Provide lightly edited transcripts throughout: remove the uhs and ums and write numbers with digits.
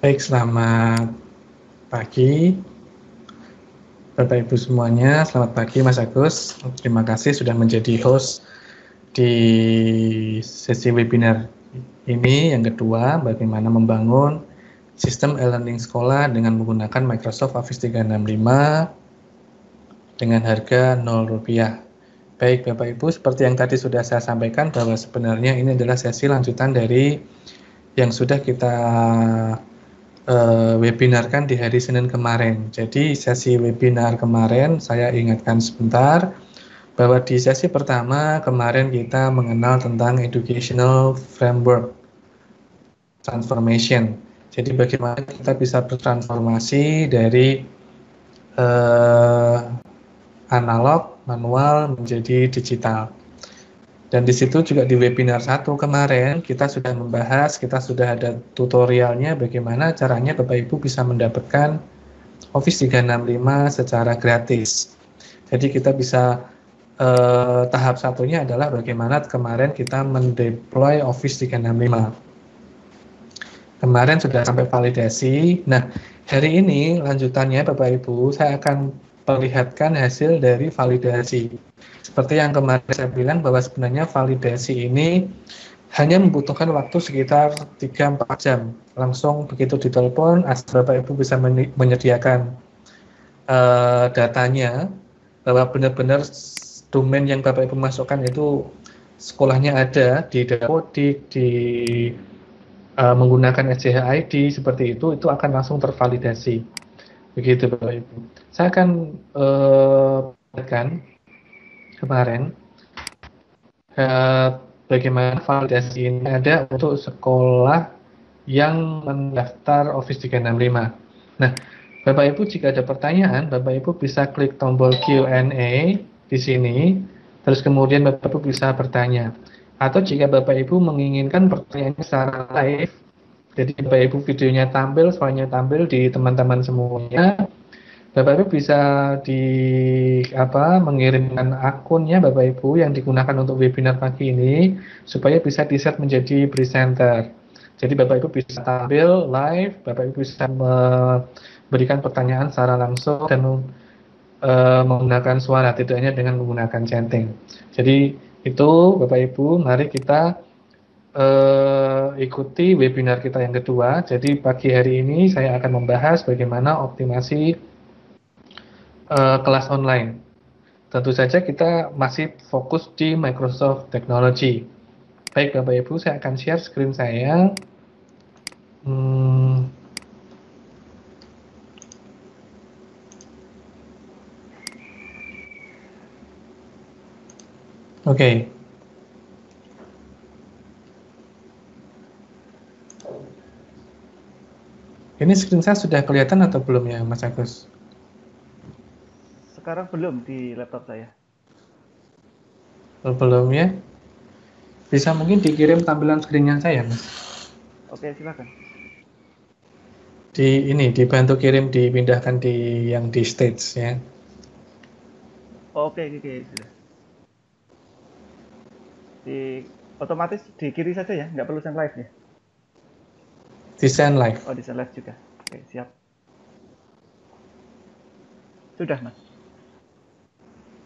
Baik, selamat pagi Bapak Ibu semuanya. Selamat pagi Mas Agus. Terima kasih sudah menjadi host di sesi webinar ini yang kedua, bagaimana membangun sistem e-learning sekolah dengan menggunakan Microsoft Office 365 dengan harga Rp0. Baik Bapak Ibu, seperti yang tadi sudah saya sampaikan bahwa sebenarnya ini adalah sesi lanjutan dari yang sudah kita webinarkan di hari Senin kemarin. Jadi sesi webinar kemarin saya ingatkan sebentar bahwa di sesi pertama kemarin kita mengenal tentang educational framework transformation. Jadi bagaimana kita bisa bertransformasi dari analog, manual menjadi digital. Dan di situ juga di webinar 1 kemarin kita sudah membahas, kita sudah ada tutorialnya bagaimana caranya Bapak Ibu bisa mendapatkan Office 365 secara gratis. Jadi kita bisa tahap satunya adalah bagaimana kemarin kita mendeploy Office 365. Kemarin sudah sampai validasi. Nah, hari ini lanjutannya Bapak Ibu, saya akan perlihatkan hasil dari validasi. Seperti yang kemarin saya bilang bahwa sebenarnya validasi ini hanya membutuhkan waktu sekitar 3-4 jam. Langsung begitu ditelepon, asal Bapak Ibu bisa menyediakan datanya, bahwa benar-benar domain yang Bapak Ibu masukkan itu sekolahnya ada di Dapodik, di menggunakan SCH ID seperti itu akan langsung tervalidasi. Begitu Bapak Ibu. Saya akan perlihatkan kemarin bagaimana validasi ini ada untuk sekolah yang mendaftar Office 365. Nah, Bapak Ibu jika ada pertanyaan, Bapak Ibu bisa klik tombol Q&A di sini, terus kemudian Bapak Ibu bisa bertanya. Atau jika Bapak Ibu menginginkan pertanyaannya secara live, jadi Bapak Ibu videonya tampil, soalnya tampil di teman-teman semuanya, Bapak Ibu bisa mengirimkan akunnya Bapak Ibu yang digunakan untuk webinar pagi ini supaya bisa di-set menjadi presenter. Jadi Bapak Ibu bisa tampil live, Bapak Ibu bisa memberikan pertanyaan secara langsung dan menggunakan suara, tidak hanya dengan menggunakan chatting. Jadi itu Bapak Ibu, mari kita ikuti webinar kita yang kedua. Jadi pagi hari ini saya akan membahas bagaimana optimasi kelas online. Tentu saja kita masih fokus di Microsoft Technology. Baik Bapak Ibu, saya akan share screen saya. Oke. Ini screen saya sudah kelihatan atau belum ya Mas Agus? Sekarang belum di laptop saya. Belum ya? Bisa mungkin dikirim tampilan screen-nya saya, Mas. Oke, silakan. Dibantu kirim, dipindahkan di yang di stage ya. Oke, sudah. Otomatis di kiri saja ya, nggak perlu send live ya? Di send live. Oh, di send live juga. Oke, siap. Sudah, Mas.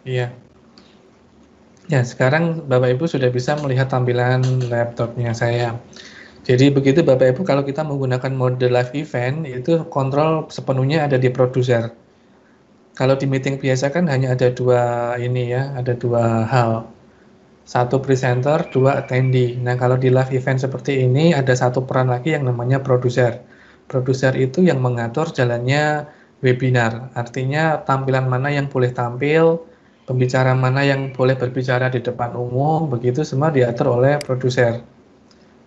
Iya. Ya, sekarang Bapak Ibu sudah bisa melihat tampilan laptopnya saya. Jadi begitu Bapak Ibu, kalau kita menggunakan mode live event, itu kontrol sepenuhnya ada di produser. Kalau di meeting biasa kan hanya ada ada dua hal. Satu presenter, dua attendee. Nah, kalau di live event seperti ini ada satu peran lagi yang namanya produser. Produser itu yang mengatur jalannya webinar. Artinya tampilan mana yang boleh tampil, pembicara mana yang boleh berbicara di depan umum, begitu semua diatur oleh produser.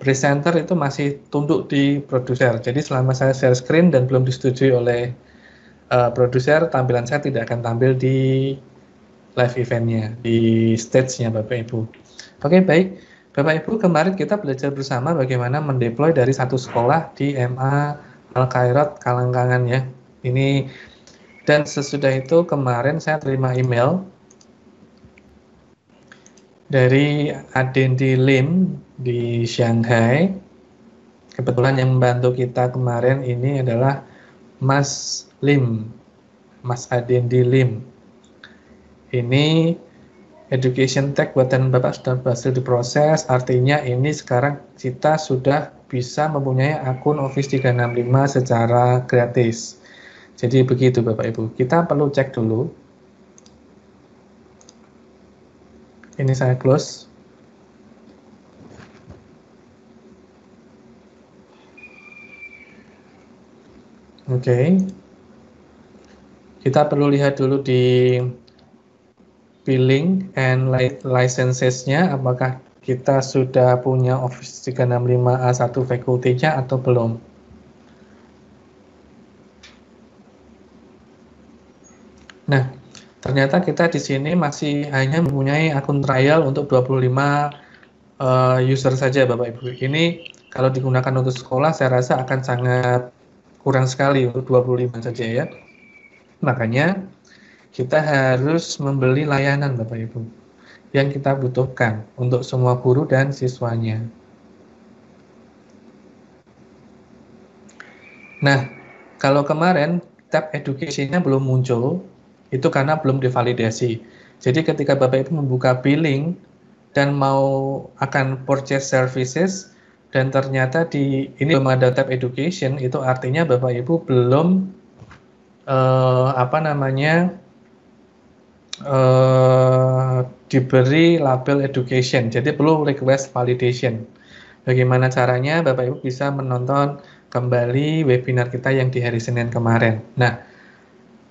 Presenter itu masih tunduk di produser. Jadi selama saya share screen dan belum disetujui oleh produser, tampilan saya tidak akan tampil di live eventnya, di stage-nya Bapak Ibu. Oke, baik. Bapak Ibu, kemarin kita belajar bersama bagaimana mendeploy dari satu sekolah di MA Al-Khairat Kalangkangan ya. Ini, dan sesudah itu kemarin saya terima email dari Adendi Lim di Shanghai. Kebetulan yang membantu kita kemarin ini adalah Mas Lim, Mas Adendi Lim. Ini Education Tech buatan Bapak sudah berhasil diproses, artinya ini sekarang kita sudah bisa mempunyai akun Office 365 secara gratis. Jadi begitu Bapak Ibu, kita perlu cek dulu. Ini saya close. Oke. Kita perlu lihat dulu di billing and licenses-nya, apakah kita sudah punya Office 365 A1 faculty-nya atau belum. Nah, ternyata kita di sini masih hanya mempunyai akun trial untuk 25 user saja Bapak Ibu. Ini kalau digunakan untuk sekolah saya rasa akan sangat kurang sekali untuk 25 saja ya. Makanya kita harus membeli layanan Bapak Ibu yang kita butuhkan untuk semua guru dan siswanya. Nah, kalau kemarin tab education-nya belum muncul, itu karena belum divalidasi. Jadi ketika Bapak Ibu membuka billing dan mau akan purchase services dan ternyata di ini belum ada tab education, itu artinya Bapak Ibu belum diberi label education, jadi perlu request validation. Bagaimana caranya? Bapak Ibu bisa menonton kembali webinar kita yang di hari Senin kemarin. Nah,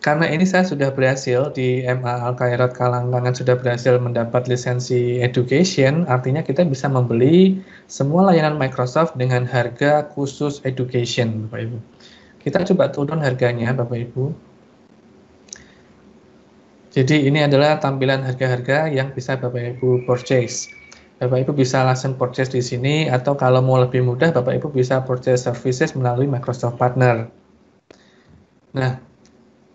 karena ini saya sudah berhasil di MA Al-Khairot Kalangkangan sudah berhasil mendapat lisensi education, artinya kita bisa membeli semua layanan Microsoft dengan harga khusus education, Bapak Ibu. Kita coba turun harganya, Bapak Ibu. Jadi ini adalah tampilan harga-harga yang bisa Bapak Ibu purchase. Bapak Ibu bisa langsung purchase di sini, atau kalau mau lebih mudah Bapak Ibu bisa purchase services melalui Microsoft Partner. Nah,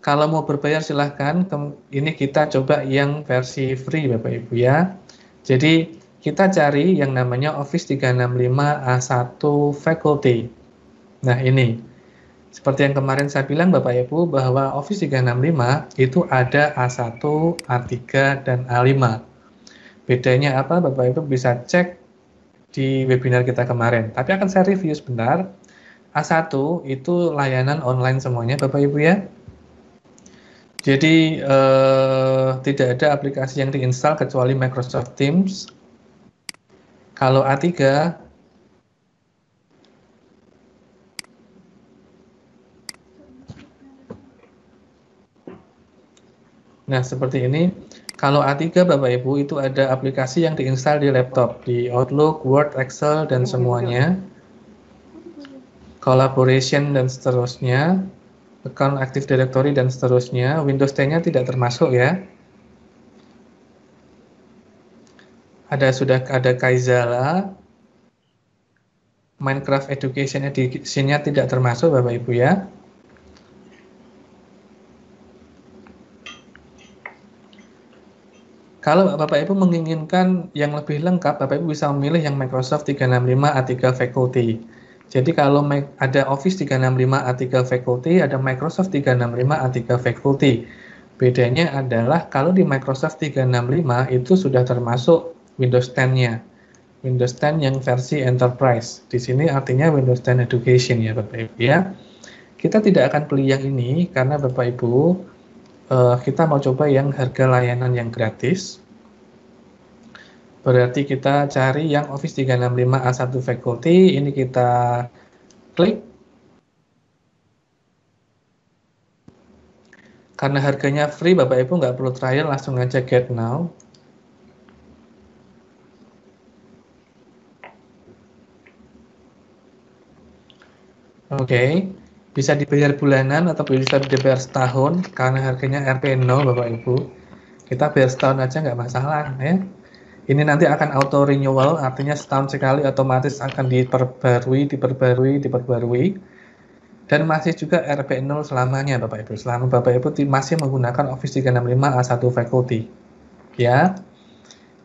kalau mau berbayar silahkan, ini kita coba yang versi free Bapak Ibu ya. Jadi kita cari yang namanya Office 365 A1 Faculty. Nah ini. Seperti yang kemarin saya bilang Bapak Ibu bahwa Office 365 itu ada A1, A3, dan A5. Bedanya apa? Bapak Ibu bisa cek di webinar kita kemarin. Tapi akan saya review sebentar. A1 itu layanan online semuanya Bapak Ibu ya. Jadi tidak ada aplikasi yang diinstal kecuali Microsoft Teams. Kalau A3, nah seperti ini. Kalau A3 Bapak Ibu itu ada aplikasi yang diinstal di laptop, di Outlook, Word, Excel, dan semuanya. Collaboration dan seterusnya. Account Active Directory dan seterusnya. Windows 10-nya tidak termasuk ya. Sudah ada Kaizala. Minecraft Education Edition-nya tidak termasuk Bapak Ibu ya. Kalau Bapak Ibu menginginkan yang lebih lengkap, Bapak Ibu bisa memilih yang Microsoft 365 A3 Faculty. Jadi kalau ada Office 365 A3 Faculty, ada Microsoft 365 A3 Faculty. Bedanya adalah kalau di Microsoft 365 itu sudah termasuk Windows 10-nya. Windows 10 yang versi Enterprise. Di sini artinya Windows 10 Education ya Bapak Ibu ya. Kita tidak akan beli yang ini karena Bapak Ibu kita mau coba yang harga layanan yang gratis. Berarti kita cari yang Office 365 A1 Faculty. Ini kita klik. Karena harganya free, Bapak Ibu nggak perlu trial, langsung aja get now. Oke. Bisa dibayar bulanan atau bisa dibayar setahun karena harganya RP0 Bapak Ibu. Kita bayar setahun aja nggak masalah ya. Ini nanti akan auto renewal, artinya setahun sekali otomatis akan diperbarui. Dan masih juga RP0 selamanya Bapak Ibu. Selama Bapak Ibu masih menggunakan Office 365 A1 Faculty. Ya.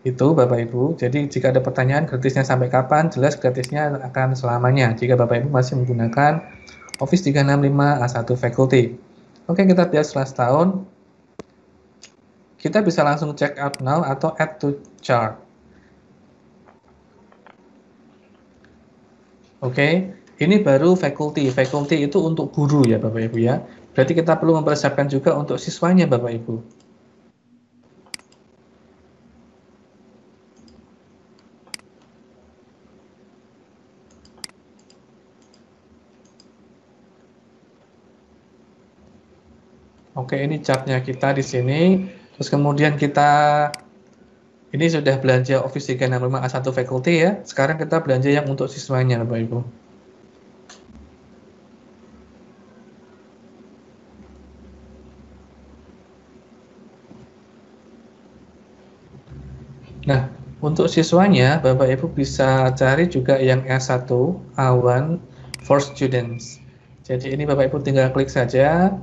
Itu Bapak Ibu. Jadi jika ada pertanyaan gratisnya sampai kapan, jelas gratisnya akan selamanya jika Bapak Ibu masih menggunakan Office 365 A1 Faculty. Oke, kita lihat setelah setahun. Kita bisa langsung check out now atau add to chart. Oke, ini baru faculty. Faculty itu untuk guru ya Bapak Ibu ya. Berarti kita perlu mempersiapkan juga untuk siswanya Bapak Ibu. Oke, ini chartnya kita di sini. Terus kemudian kita ini sudah belanja Office 365 A1 Faculty ya. Sekarang kita belanja yang untuk siswanya Bapak Ibu. Nah, untuk siswanya Bapak Ibu bisa cari juga yang S1 A1 for students. Jadi ini Bapak Ibu tinggal klik saja.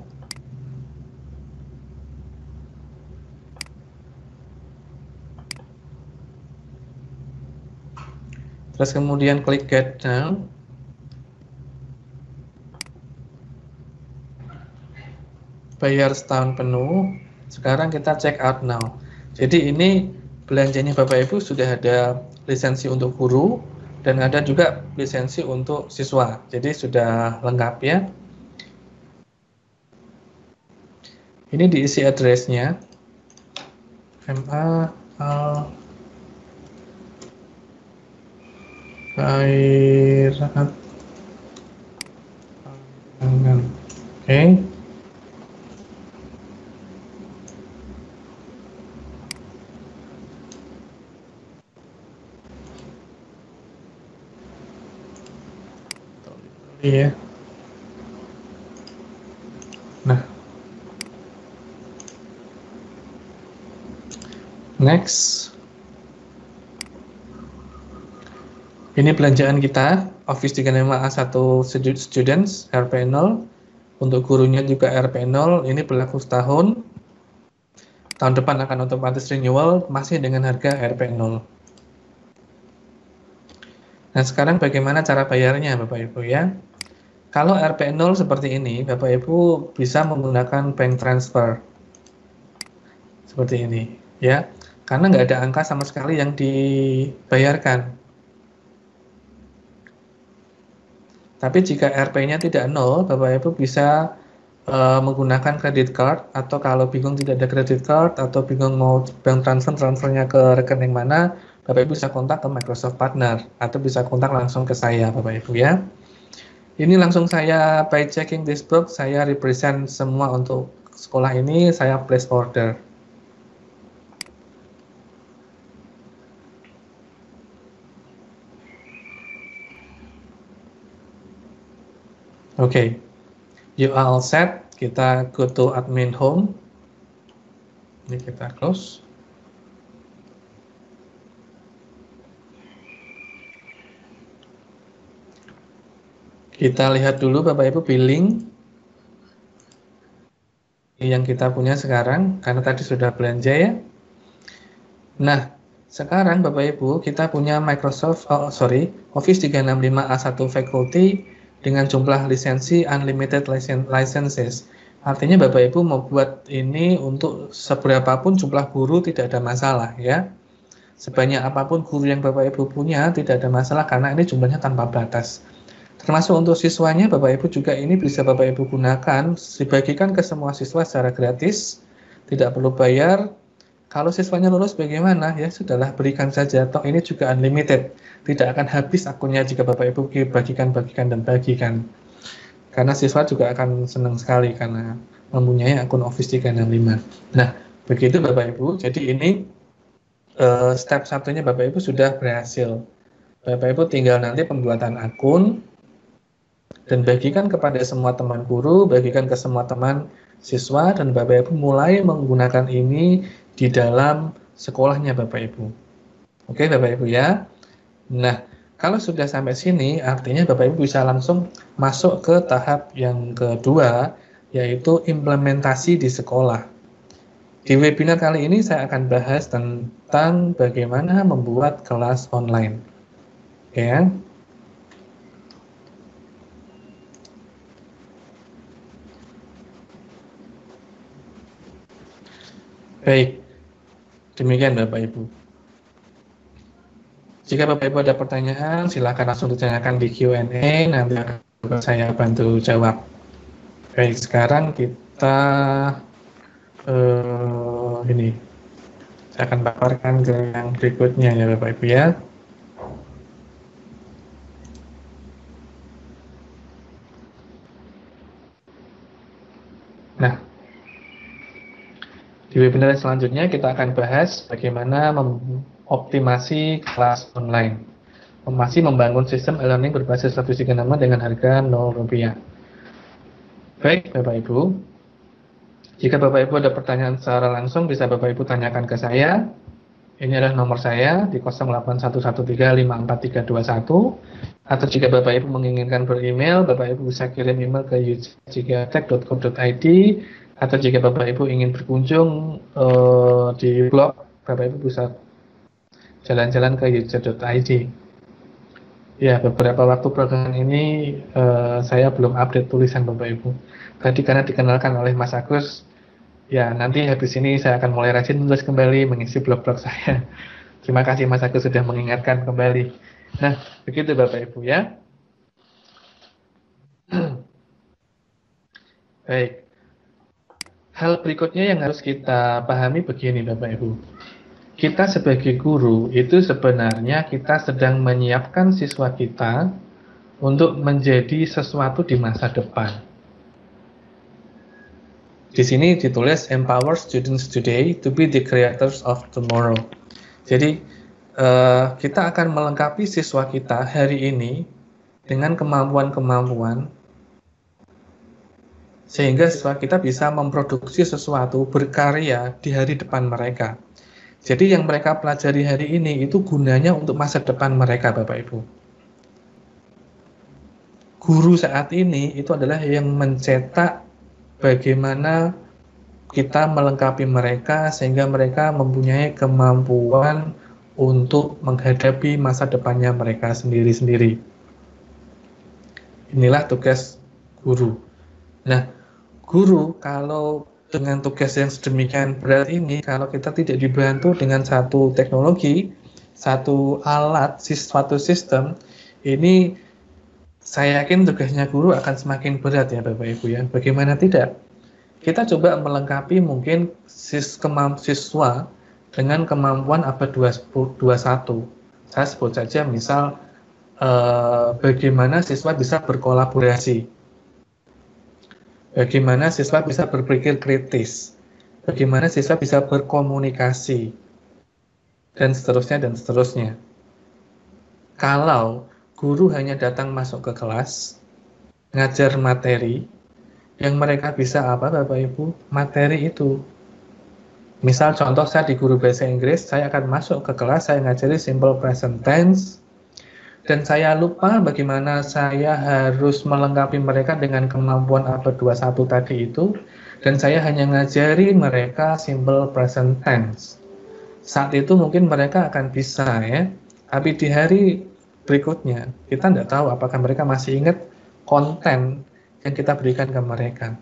Terus kemudian klik get now. Bayar setahun penuh. Sekarang kita check out now. Jadi ini belanjanya Bapak Ibu sudah ada lisensi untuk guru dan ada juga lisensi untuk siswa. Jadi sudah lengkap ya. Ini diisi address-nya. MA Khairat. Oke. Iya. Nah. Next. Ini belanjaan kita, Office 365 A1 Students, RP0. Untuk gurunya juga RP0, ini berlaku setahun. Tahun depan akan otomatis renewal, masih dengan harga RP0. Nah, sekarang bagaimana cara bayarnya Bapak Ibu ya? Kalau RP0 seperti ini, Bapak Ibu bisa menggunakan bank transfer. Seperti ini, ya. Karena nggak ada angka sama sekali yang dibayarkan. Tapi jika RP-nya tidak nol, Bapak Ibu bisa menggunakan credit card, atau kalau bingung tidak ada credit card, atau bingung mau bank transfernya ke rekening mana, Bapak Ibu bisa kontak ke Microsoft Partner, atau bisa kontak langsung ke saya Bapak Ibu ya. Ini langsung saya by checking this book, saya represent semua untuk sekolah ini, saya place order. Oke, you are all set. Kita go to admin home. Ini kita close. Kita lihat dulu Bapak Ibu billing yang kita punya sekarang, karena tadi sudah belanja ya. Nah, sekarang Bapak Ibu kita punya Office 365 A1 Faculty dengan jumlah lisensi unlimited licenses. Artinya Bapak Ibu mau buat ini untuk seberapapun jumlah guru tidak ada masalah ya. Sebanyak apapun guru yang Bapak Ibu punya tidak ada masalah karena ini jumlahnya tanpa batas. Termasuk untuk siswanya Bapak Ibu juga ini bisa Bapak Ibu gunakan, dibagikan ke semua siswa secara gratis, tidak perlu bayar. Kalau siswanya lulus bagaimana? Ya sudahlah, berikan saja. Toh ini juga unlimited. Tidak akan habis akunnya jika Bapak Ibu bagikan dan bagikan. Karena siswa juga akan senang sekali karena mempunyai akun Office 365. Nah, begitu Bapak Ibu. Jadi ini step satunya Bapak Ibu sudah berhasil. Bapak Ibu tinggal nanti pembuatan akun dan bagikan kepada semua teman guru, bagikan ke semua teman siswa, dan Bapak Ibu mulai menggunakan ini di dalam sekolahnya Bapak Ibu. Oke Bapak Ibu ya. Nah, kalau sudah sampai sini, artinya Bapak Ibu bisa langsung masuk ke tahap yang kedua, yaitu implementasi di sekolah. Di webinar kali ini saya akan bahas tentang bagaimana membuat kelas online. Ya. Baik, demikian Bapak Ibu. Jika Bapak Ibu ada pertanyaan, silakan langsung ditanyakan di Q&A, nanti akan saya bantu jawab. Baik, sekarang kita ini saya akan paparkan ke yang berikutnya ya Bapak Ibu ya. Nah, di webinar selanjutnya kita akan bahas bagaimana mengoptimasi kelas online. Masih membangun sistem e-learning berbasis revisi nama dengan harga Rp0. Baik Bapak Ibu, jika Bapak Ibu ada pertanyaan secara langsung bisa Bapak Ibu tanyakan ke saya. Ini adalah nomor saya di 0811354321. Atau jika Bapak Ibu menginginkan beremail, Bapak Ibu bisa kirim email ke yujigtech.co.id. Atau jika Bapak Ibu ingin berkunjung di blog, Bapak Ibu bisa jalan-jalan ke yujigtech.id. Ya, beberapa waktu belakangan ini saya belum update tulisan Bapak Ibu. Tadi karena dikenalkan oleh Mas Agus, ya nanti habis ini saya akan mulai rajin menulis kembali mengisi blog-blog saya. Terima kasih Mas Agus sudah mengingatkan kembali. Nah, begitu Bapak Ibu ya. Baik. Hal berikutnya yang harus kita pahami begini Bapak Ibu. Kita sebagai guru itu sebenarnya kita sedang menyiapkan siswa kita untuk menjadi sesuatu di masa depan. Di sini ditulis empower students today to be the creators of tomorrow. Jadi kita akan melengkapi siswa kita hari ini dengan kemampuan-kemampuan sehingga siswa kita bisa memproduksi sesuatu berkarya di hari depan mereka. Jadi yang mereka pelajari hari ini itu gunanya untuk masa depan mereka Bapak Ibu. Guru saat ini itu adalah yang mencetak bagaimana kita melengkapi mereka sehingga mereka mempunyai kemampuan untuk menghadapi masa depannya mereka sendiri-sendiri. Inilah tugas guru. Nah, guru kalau dengan tugas yang sedemikian berat ini, kalau kita tidak dibantu dengan satu teknologi, satu alat, suatu sistem, ini saya yakin tugasnya guru akan semakin berat ya Bapak Ibu ya. Bagaimana tidak? Kita coba melengkapi mungkin siswa dengan kemampuan abad 21. Saya sebut saja misal bagaimana siswa bisa berkolaborasi. Bagaimana siswa bisa berpikir kritis, bagaimana siswa bisa berkomunikasi, dan seterusnya, dan seterusnya. Kalau guru hanya datang masuk ke kelas, ngajar materi, yang mereka bisa apa Bapak Ibu? Materi itu. Misal contoh saya di guru bahasa Inggris, saya akan masuk ke kelas, saya ngajari simple present tense, dan saya lupa bagaimana saya harus melengkapi mereka dengan kemampuan abad 21 tadi itu, dan saya hanya ngajari mereka simple present tense. Saat itu mungkin mereka akan bisa ya, tapi di hari berikutnya kita tidak tahu apakah mereka masih ingat konten yang kita berikan ke mereka.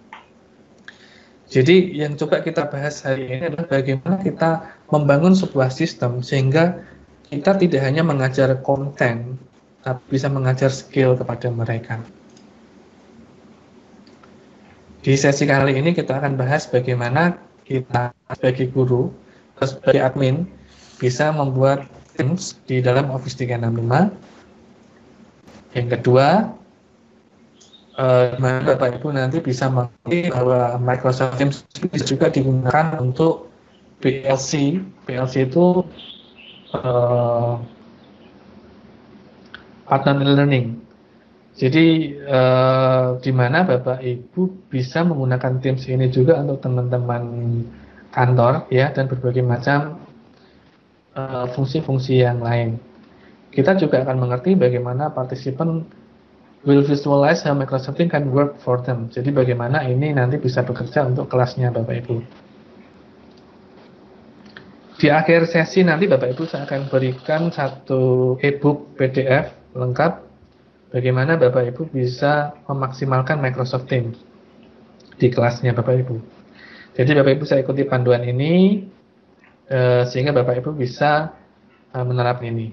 Jadi yang coba kita bahas hari ini adalah bagaimana kita membangun sebuah sistem sehingga kita tidak hanya mengajar konten, tapi bisa mengajar skill kepada mereka. Di sesi kali ini kita akan bahas bagaimana kita sebagai guru, sebagai admin, bisa membuat Teams di dalam Office 365. Yang kedua, Bapak Ibu nanti bisa mengerti bahwa Microsoft Teams bisa juga digunakan untuk PLC. PLC itu partner learning. Jadi di mana Bapak Ibu bisa menggunakan Teams ini juga untuk teman-teman kantor ya, dan berbagai macam fungsi-fungsi yang lain. Kita juga akan mengerti bagaimana partisipan will visualize how Microsoft Teams can work for them. Jadi bagaimana ini nanti bisa bekerja untuk kelasnya Bapak Ibu. Di akhir sesi nanti Bapak Ibu saya akan berikan satu e-book PDF lengkap bagaimana Bapak Ibu bisa memaksimalkan Microsoft Teams di kelasnya Bapak Ibu. Jadi Bapak Ibu saya ikuti panduan ini sehingga Bapak Ibu bisa menerapkan ini.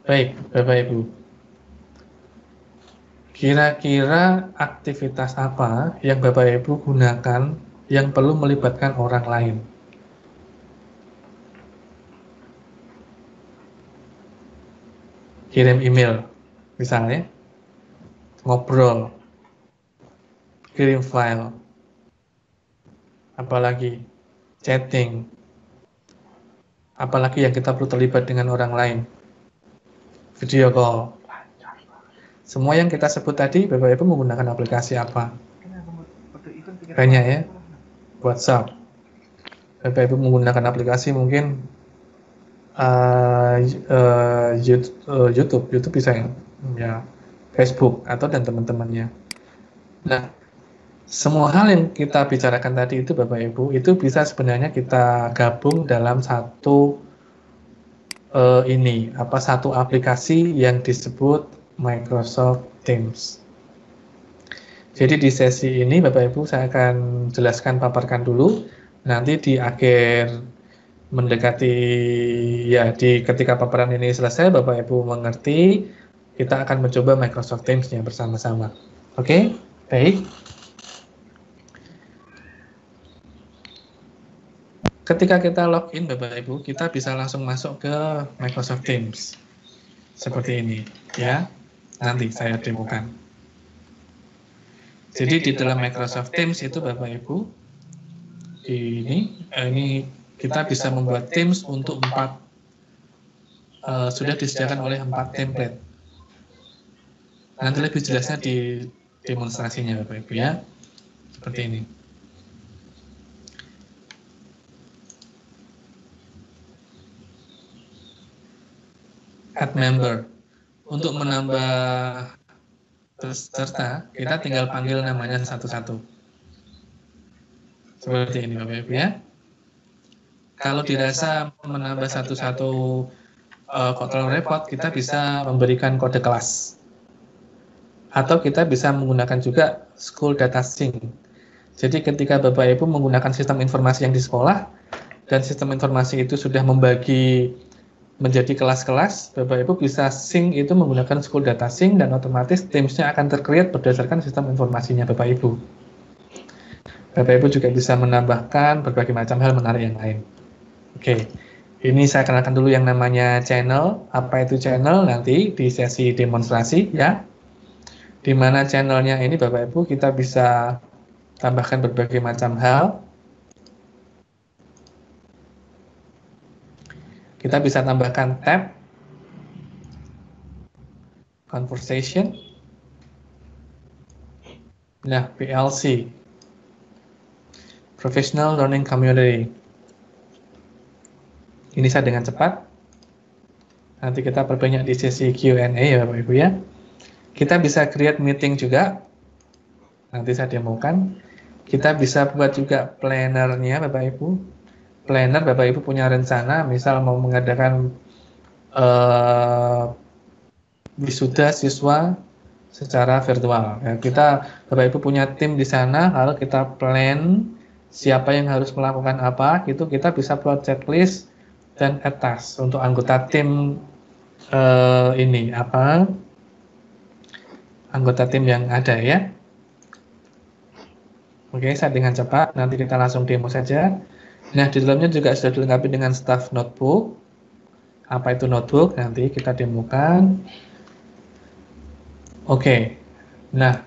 Baik, Bapak Ibu. Kira-kira aktivitas apa yang Bapak Ibu gunakan yang perlu melibatkan orang lain? Kirim email, misalnya, ngobrol, kirim file, apalagi chatting, apalagi yang kita perlu terlibat dengan orang lain, video call. Semua yang kita sebut tadi, Bapak Ibu menggunakan aplikasi apa? Banyak ya, WhatsApp. Bapak Ibu menggunakan aplikasi mungkin YouTube bisa ya, Facebook atau dan teman-temannya. Nah, semua hal yang kita bicarakan tadi itu Bapak Ibu itu bisa sebenarnya kita gabung dalam satu satu aplikasi yang disebut Microsoft Teams. Jadi di sesi ini Bapak Ibu saya akan jelaskan, paparkan dulu. Nanti di akhir mendekati ketika paparan ini selesai Bapak Ibu mengerti, kita akan mencoba Microsoft Teams-nya bersama-sama. Oke, baik. Ketika kita login Bapak Ibu, kita bisa langsung masuk ke Microsoft Teams. Seperti ini, ya. Nanti saya demokan. Jadi di dalam Microsoft Teams itu Bapak Ibu, ini kita bisa membuat Teams untuk sudah disediakan oleh 4 template. Nanti lebih jelasnya di demonstrasinya Bapak Ibu ya. Seperti ini. Add member. Untuk menambah peserta, kita tinggal panggil namanya satu-satu. Seperti ini Bapak Ibu ya. Kalau dirasa menambah satu-satu kok terlalu repot, kita bisa memberikan kode kelas. Atau kita bisa menggunakan juga school data sync. Jadi ketika Bapak Ibu menggunakan sistem informasi yang di sekolah, dan sistem informasi itu sudah membagi menjadi kelas-kelas, Bapak Ibu bisa sync itu menggunakan school data sync dan otomatis Teams-nya akan tercreate berdasarkan sistem informasinya Bapak Ibu. Bapak Ibu juga bisa menambahkan berbagai macam hal menarik yang lain. Oke, ini saya kenalkan dulu yang namanya channel. Apa itu channel? Nanti di sesi demonstrasi ya. Di mana channelnya ini Bapak Ibu kita bisa tambahkan berbagai macam hal. Kita bisa tambahkan tab, conversation, nah PLC, Professional Learning Community. Ini saya dengan cepat. Nanti kita perbanyak di sesi Q&A ya Bapak Ibu ya. Kita bisa create meeting juga. Nanti saya demokan. Kita bisa buat juga planner-nya Bapak Ibu. Planner Bapak Ibu punya rencana, misal mau mengadakan wisuda siswa secara virtual. Ya, Bapak Ibu punya tim di sana, lalu kita plan siapa yang harus melakukan apa, gitu kita bisa buat checklist dan add task untuk anggota tim anggota tim yang ada ya. Oke, saya dengan cepat, nanti kita langsung demo saja. Nah, di dalamnya juga sudah dilengkapi dengan staff notebook. Apa itu notebook? Nanti kita demokan. Oke, nah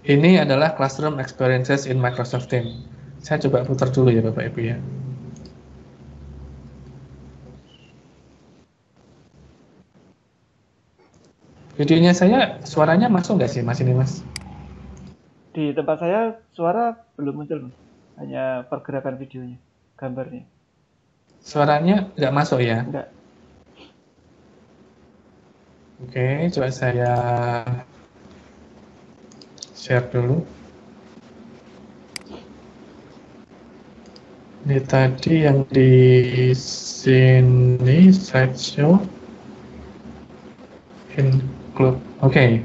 ini adalah Classroom Experiences in Microsoft Teams. Saya coba putar dulu ya Bapak Ibu ya. Videonya saya, suaranya masuk nggak sih Mas ini Mas? Di tempat saya suara belum muncul, Mas. Hanya pergerakan videonya, gambarnya. Suaranya nggak masuk ya? Enggak. Oke, coba saya share dulu. Ini tadi yang di sini slideshow include. Oke.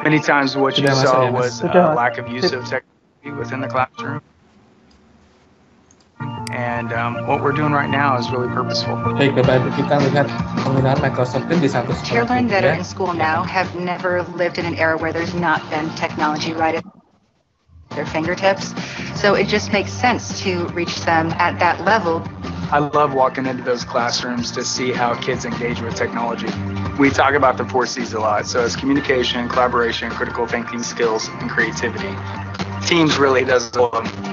Many times what you Sudah masuk saw ya, Mas? was Sudah, Mas. lack of use Sip. of technology within the classroom. And what we're doing right now is really purposeful. Baik, Bapak Ibu, kita lihat penggunaan Microsoft Teams di satu sekolah Children that ya. are in school now have never lived in an era where there's not been technology right at their fingertips. So it just makes sense to reach them at that level. I love walking into those classrooms to see how kids engage with technology. We talk about the 4 C's a lot. So it's communication, collaboration, critical thinking skills, and creativity. Teams really does all of them.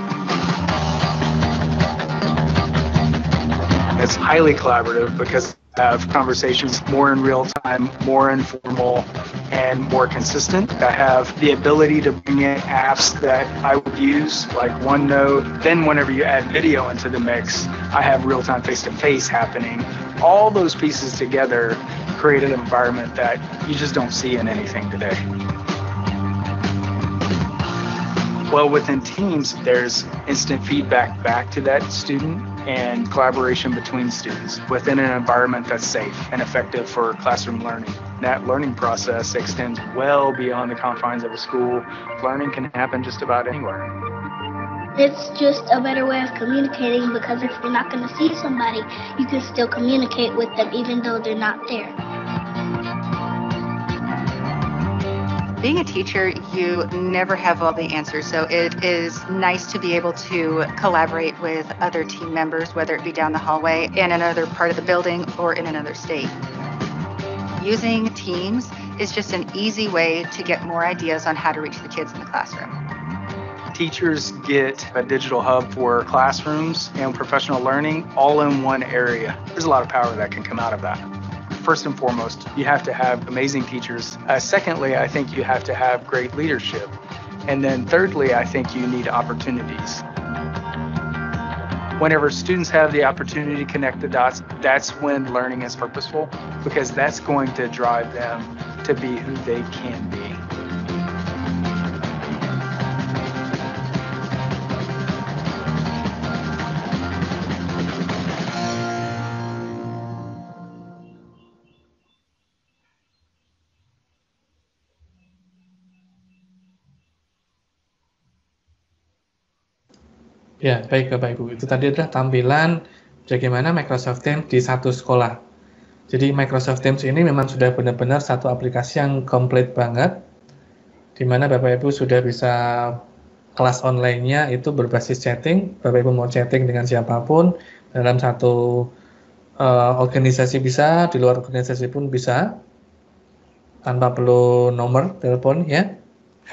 It's highly collaborative because I have conversations more in real time, more informal, and more consistent. I have the ability to bring in apps that I would use, like OneNote. Then whenever you add video into the mix, I have real-time face-to-face happening. All those pieces together create an environment that you just don't see in anything today. Well, within Teams, there's instant feedback back to that student and collaboration between students within an environment that's safe and effective for classroom learning. That learning process extends well beyond the confines of a school. Learning can happen just about anywhere. It's just a better way of communicating, because if you're not going to see somebody, you can still communicate with them even though they're not there. Being a teacher, you never have all the answers, so it is nice to be able to collaborate with other team members, whether it be down the hallway, in another part of the building, or in another state. Using Teams is just an easy way to get more ideas on how to reach the kids in the classroom. Teachers get a digital hub for classrooms and professional learning all in one area. There's a lot of power that can come out of that. First and foremost, you have to have amazing teachers. Secondly, I think you have to have great leadership. And then thirdly, I think you need opportunities. Whenever students have the opportunity to connect the dots, that's when learning is purposeful, because that's going to drive them to be who they can be. Ya, baik Bapak Ibu. Itu tadi adalah tampilan bagaimana Microsoft Teams di satu sekolah. Jadi Microsoft Teams ini memang sudah benar-benar satu aplikasi yang komplit banget, di mana Bapak Ibu sudah bisa kelas online-nya itu berbasis chatting. Bapak Ibu mau chatting dengan siapapun dalam satu organisasi bisa, di luar organisasi pun bisa, tanpa perlu nomor telepon ya.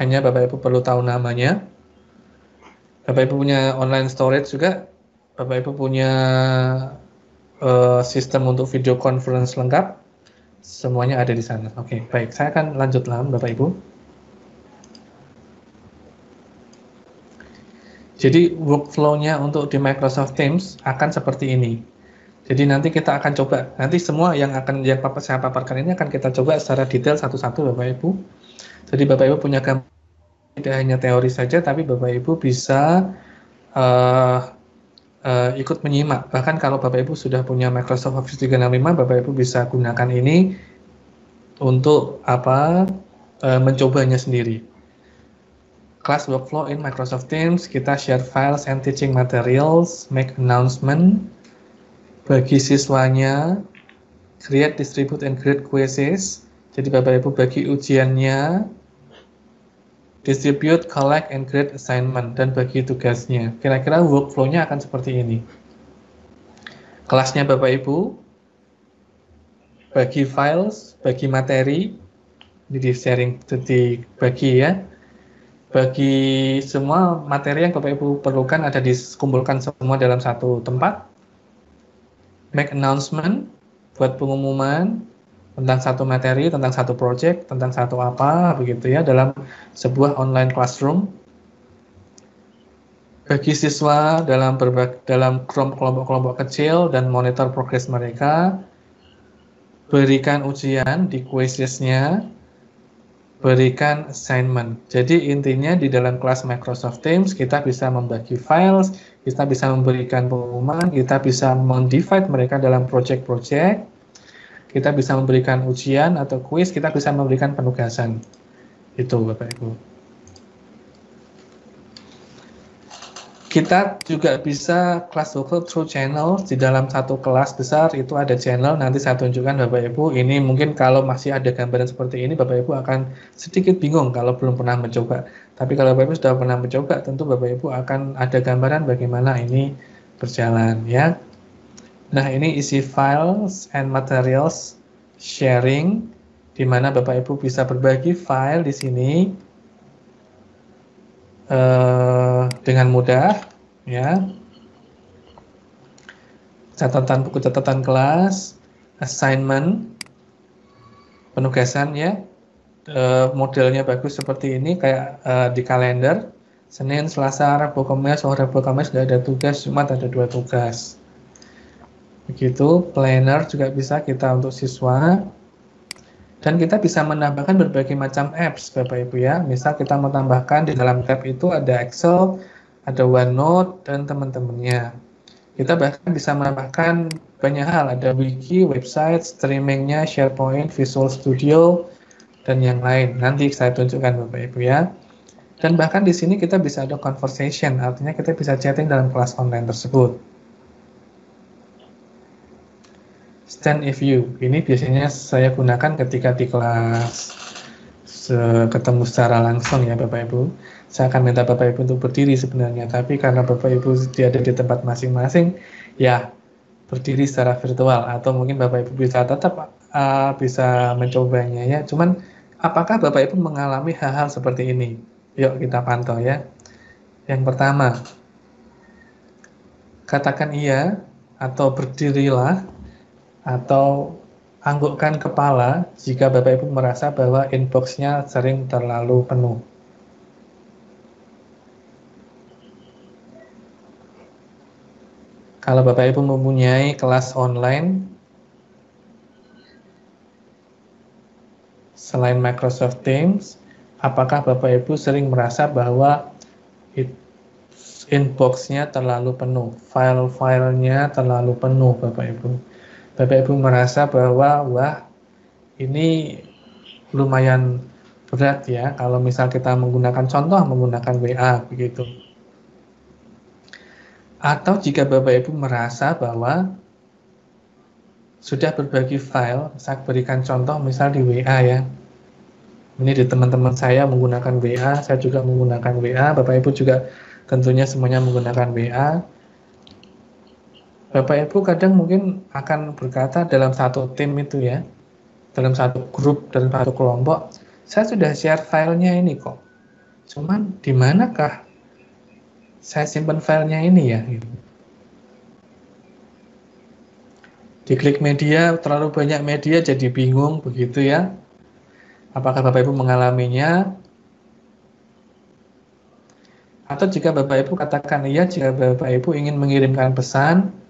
Hanya Bapak Ibu perlu tahu namanya. Bapak Ibu punya online storage juga, Bapak Ibu punya sistem untuk video conference lengkap, semuanya ada di sana. Oke, baik, saya akan lanjut Bapak Ibu. Jadi workflow-nya untuk di Microsoft Teams akan seperti ini. Jadi nanti kita akan coba, nanti semua yang saya paparkan ini akan kita coba secara detail satu-satu Bapak Ibu. Jadi Bapak Ibu punya gambar, tidak hanya teori saja, tapi Bapak Ibu bisa ikut menyimak. Bahkan kalau Bapak Ibu sudah punya Microsoft Office 365, Bapak Ibu bisa gunakan ini untuk mencobanya sendiri. Class workflow in Microsoft Teams, kita share files and teaching materials, make announcement, bagi siswanya, create, distribute, and grade quizzes. Jadi Bapak Ibu bagi ujiannya, distribute, collect, and grade assignment, dan bagi tugasnya. Kira-kira workflow-nya akan seperti ini. Kelasnya Bapak Ibu, bagi files, bagi materi, ini di sharing, dibagi ya. Bagi semua materi yang Bapak Ibu perlukan ada dikumpulkan semua dalam satu tempat. Make announcement, buat pengumuman tentang satu materi, tentang satu project, tentang satu apa, begitu ya, dalam sebuah online classroom. Bagi siswa dalam kelompok-kelompok kecil dan monitor progres mereka. berikan ujian di quizesnya, berikan assignment. Jadi intinya di dalam kelas Microsoft Teams kita bisa membagi files, kita bisa memberikan pengumuman, kita bisa mendivide mereka dalam project-project, kita bisa memberikan ujian atau quiz, kita bisa memberikan penugasan. Itu Bapak Ibu. Kita juga bisa kelas workflow through channel. Di dalam satu kelas besar itu ada channel, nanti saya tunjukkan Bapak Ibu. Ini mungkin kalau masih ada gambaran seperti ini, Bapak Ibu akan sedikit bingung kalau belum pernah mencoba. Tapi kalau Bapak Ibu sudah pernah mencoba, tentu Bapak Ibu akan ada gambaran bagaimana ini berjalan, ya. Nah, ini isi files and materials sharing, di mana Bapak Ibu bisa berbagi file di sini dengan mudah, ya. Buku catatan kelas, assignment, penugasan, ya. Modelnya bagus seperti ini, kayak di kalender. Senin, Selasa, Rabu, Kamis. Rabu, Kamis nggak ada tugas, Jumat ada 2 tugas. Begitu. Planner juga bisa kita untuk siswa. Dan kita bisa menambahkan berbagai macam apps, Bapak Ibu, ya. Misal kita mau tambahkan di dalam tab itu ada Excel, ada OneNote, dan teman-temannya. Kita bahkan bisa menambahkan banyak hal, ada wiki, website, streamingnya, SharePoint, Visual Studio, dan yang lain. Nanti saya tunjukkan Bapak Ibu, ya. Dan bahkan di sini kita bisa ada conversation, artinya kita bisa chatting dalam kelas online tersebut. Stand if you, ini biasanya saya gunakan ketika di kelas ketemu secara langsung, ya Bapak Ibu. Saya akan minta Bapak Ibu untuk berdiri sebenarnya, tapi karena Bapak Ibu ada di tempat masing-masing, ya berdiri secara virtual, atau mungkin Bapak Ibu bisa tetap bisa mencobanya, ya. Cuman apakah Bapak Ibu mengalami hal-hal seperti ini? Yuk kita pantau, ya. Yang pertama, katakan iya atau berdirilah atau anggukkan kepala jika Bapak Ibu merasa bahwa inbox-nya sering terlalu penuh. Kalau Bapak Ibu mempunyai kelas online selain Microsoft Teams, apakah Bapak Ibu sering merasa bahwa inbox-nya terlalu penuh, file-filenya terlalu penuh, Bapak Ibu? Bapak Ibu merasa bahwa, wah, ini lumayan berat, ya, kalau misal kita menggunakan WA, begitu. Atau jika Bapak Ibu merasa bahwa sudah berbagi file, saya berikan contoh misal di WA, ya. Ini di teman-teman saya menggunakan WA, saya juga menggunakan WA, Bapak Ibu juga tentunya semuanya menggunakan WA. Bapak Ibu kadang mungkin akan berkata dalam satu tim itu, ya, dalam satu grup, dalam satu kelompok, saya sudah share filenya ini kok. Cuman di manakah saya simpan filenya ini, ya? Gitu. Diklik media, terlalu banyak media jadi bingung, begitu, ya. Apakah Bapak Ibu mengalaminya? Atau jika Bapak Ibu katakan iya, jika Bapak Ibu ingin mengirimkan pesan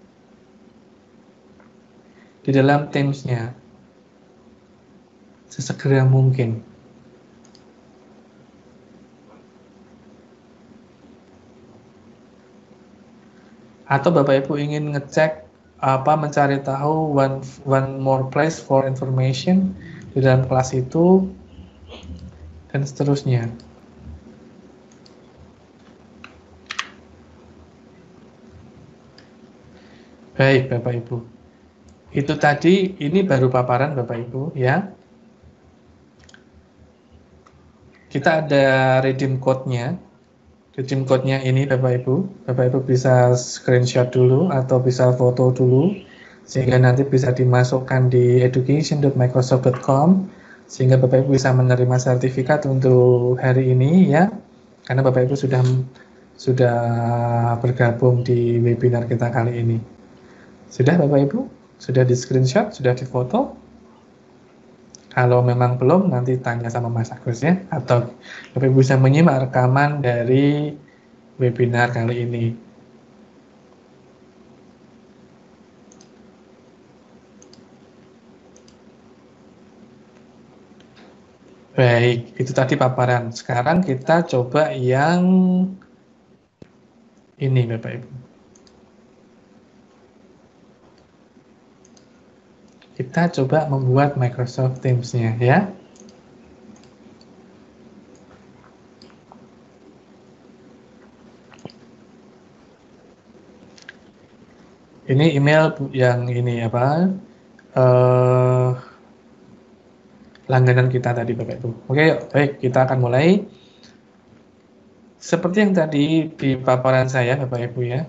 di dalam Teams-nya sesegera mungkin. Atau Bapak Ibu ingin ngecek mencari tahu one more place for information di dalam kelas itu, dan seterusnya. Baik Bapak Ibu, itu tadi, ini baru paparan Bapak Ibu, ya. Kita ada redeem code-nya. Redeem code-nya ini Bapak Ibu bisa screenshot dulu atau bisa foto dulu, sehingga nanti bisa dimasukkan di education.microsoft.com, sehingga Bapak Ibu bisa menerima sertifikat untuk hari ini, ya. Karena Bapak Ibu sudah bergabung di webinar kita kali ini. Sudah Bapak Ibu? Sudah di screenshot, sudah di foto? Kalau memang belum, nanti tanya sama Mas Agus, ya. Atau Bapak Ibu bisa menyimak rekaman dari webinar kali ini. Baik, itu tadi paparan. Sekarang kita coba yang ini, Bapak Ibu. Kita coba membuat Microsoft Teams-nya ya. Ini email yang ini apa? Langganan kita tadi Bapak Ibu. Oke, baik, kita akan mulai. Seperti yang tadi di paparan saya Bapak Ibu ya.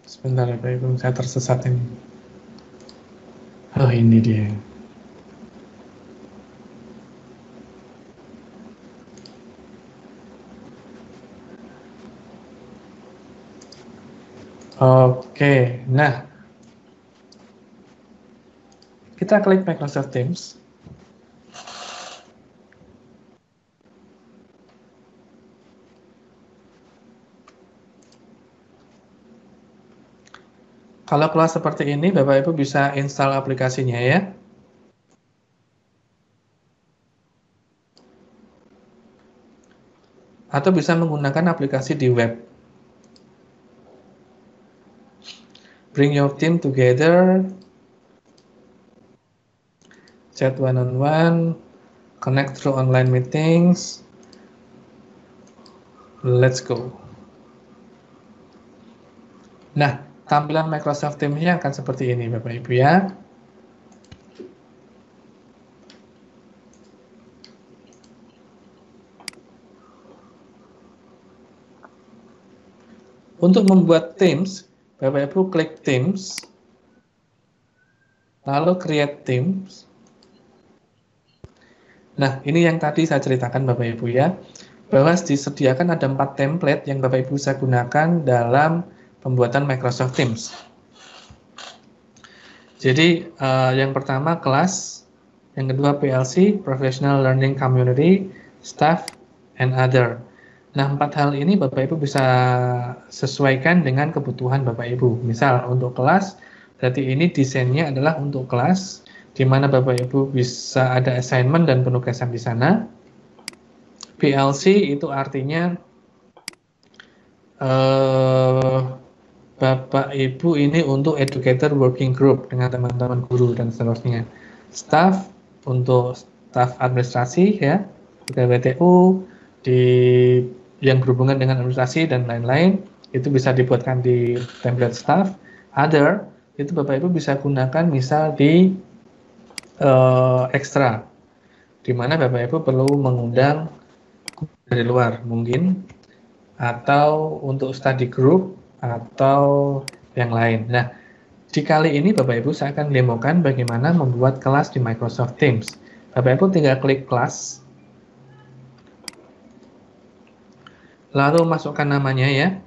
Sebentar Bapak Ibu, saya tersesat ini. Oh, ini dia. Oke, nah. Kita klik Microsoft Teams. Kalau kelas seperti ini, Bapak Ibu bisa install aplikasinya ya. Atau bisa menggunakan aplikasi di web. Bring your team together. Chat one-on-one. Connect through online meetings. Let's go. Nah, tampilan Microsoft Teams-nya akan seperti ini Bapak Ibu ya. Untuk membuat Teams, Bapak Ibu klik Teams, lalu Create Teams. Nah, ini yang tadi saya ceritakan Bapak Ibu ya, bahwa disediakan ada 4 template yang Bapak Ibu bisa gunakan dalam pembuatan Microsoft Teams. Jadi yang pertama kelas, yang kedua PLC, Professional Learning Community, Staff, and Other. Nah, 4 hal ini Bapak Ibu bisa sesuaikan dengan kebutuhan Bapak Ibu. Misal untuk kelas, berarti ini desainnya adalah untuk kelas, di mana Bapak Ibu bisa ada assignment dan penugasan di sana. PLC itu artinya Bapak Ibu ini untuk educator working group dengan teman-teman guru dan seterusnya. Staff untuk staff administrasi ya, WTU yang berhubungan dengan administrasi dan lain-lain, itu bisa dibuatkan di template staff. Other itu Bapak Ibu bisa gunakan misal di ekstra, di mana Bapak Ibu perlu mengundang dari luar mungkin, atau untuk study group atau yang lain. Nah, di kali ini Bapak Ibu saya akan demokan bagaimana membuat kelas di Microsoft Teams. Bapak Ibu tinggal klik kelas, lalu masukkan namanya ya.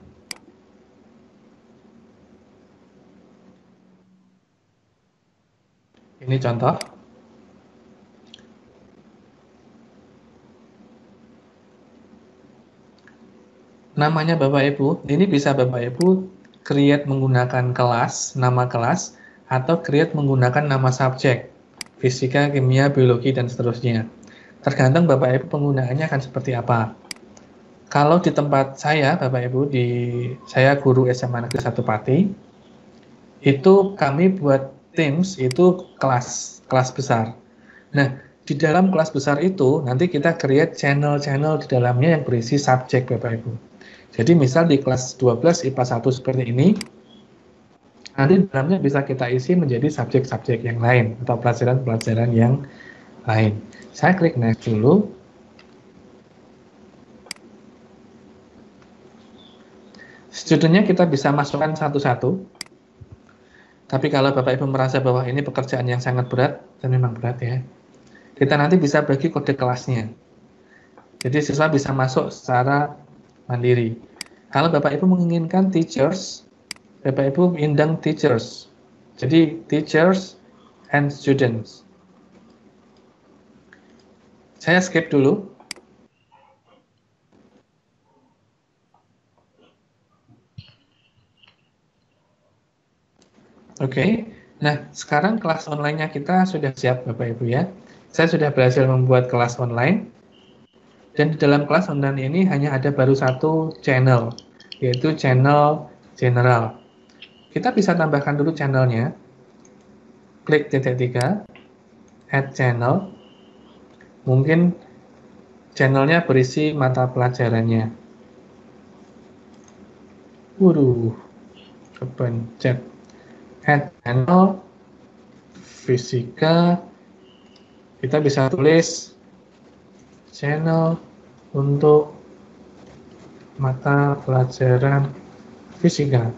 Ini contoh. Namanya Bapak Ibu, ini bisa Bapak Ibu create menggunakan kelas, nama kelas, atau create menggunakan nama subjek, fisika, kimia, biologi, dan seterusnya. Tergantung Bapak Ibu penggunaannya akan seperti apa. Kalau di tempat saya, Bapak Ibu, saya guru SMA Negeri 1 Pati, itu kami buat Teams itu kelas besar. Nah, di dalam kelas besar itu, nanti kita create channel-channel di dalamnya yang berisi subjek Bapak Ibu. Jadi misal di kelas 12 IPA 1 seperti ini, nanti di dalamnya bisa kita isi menjadi subjek-subjek yang lain, atau pelajaran-pelajaran yang lain. Saya klik next dulu. Studentnya kita bisa masukkan satu-satu. Tapi kalau Bapak Ibu merasa bahwa ini pekerjaan yang sangat berat, dan memang berat ya, kita nanti bisa bagi kode kelasnya. Jadi siswa bisa masuk secara mandiri. Kalau Bapak Ibu menginginkan teachers, Bapak Ibu undang teachers. Jadi teachers and students. Saya skip dulu. Oke, nah sekarang kelas online-nya kita sudah siap Bapak Ibu ya. Saya sudah berhasil membuat kelas online. Dan di dalam kelas online ini hanya ada baru satu channel, yaitu channel general. Kita bisa tambahkan dulu channelnya. Klik titik 3, add channel. Mungkin channelnya berisi mata pelajarannya. Waduh, kepencet. Add channel, fisika, kita bisa tulis channel untuk mata pelajaran fisika.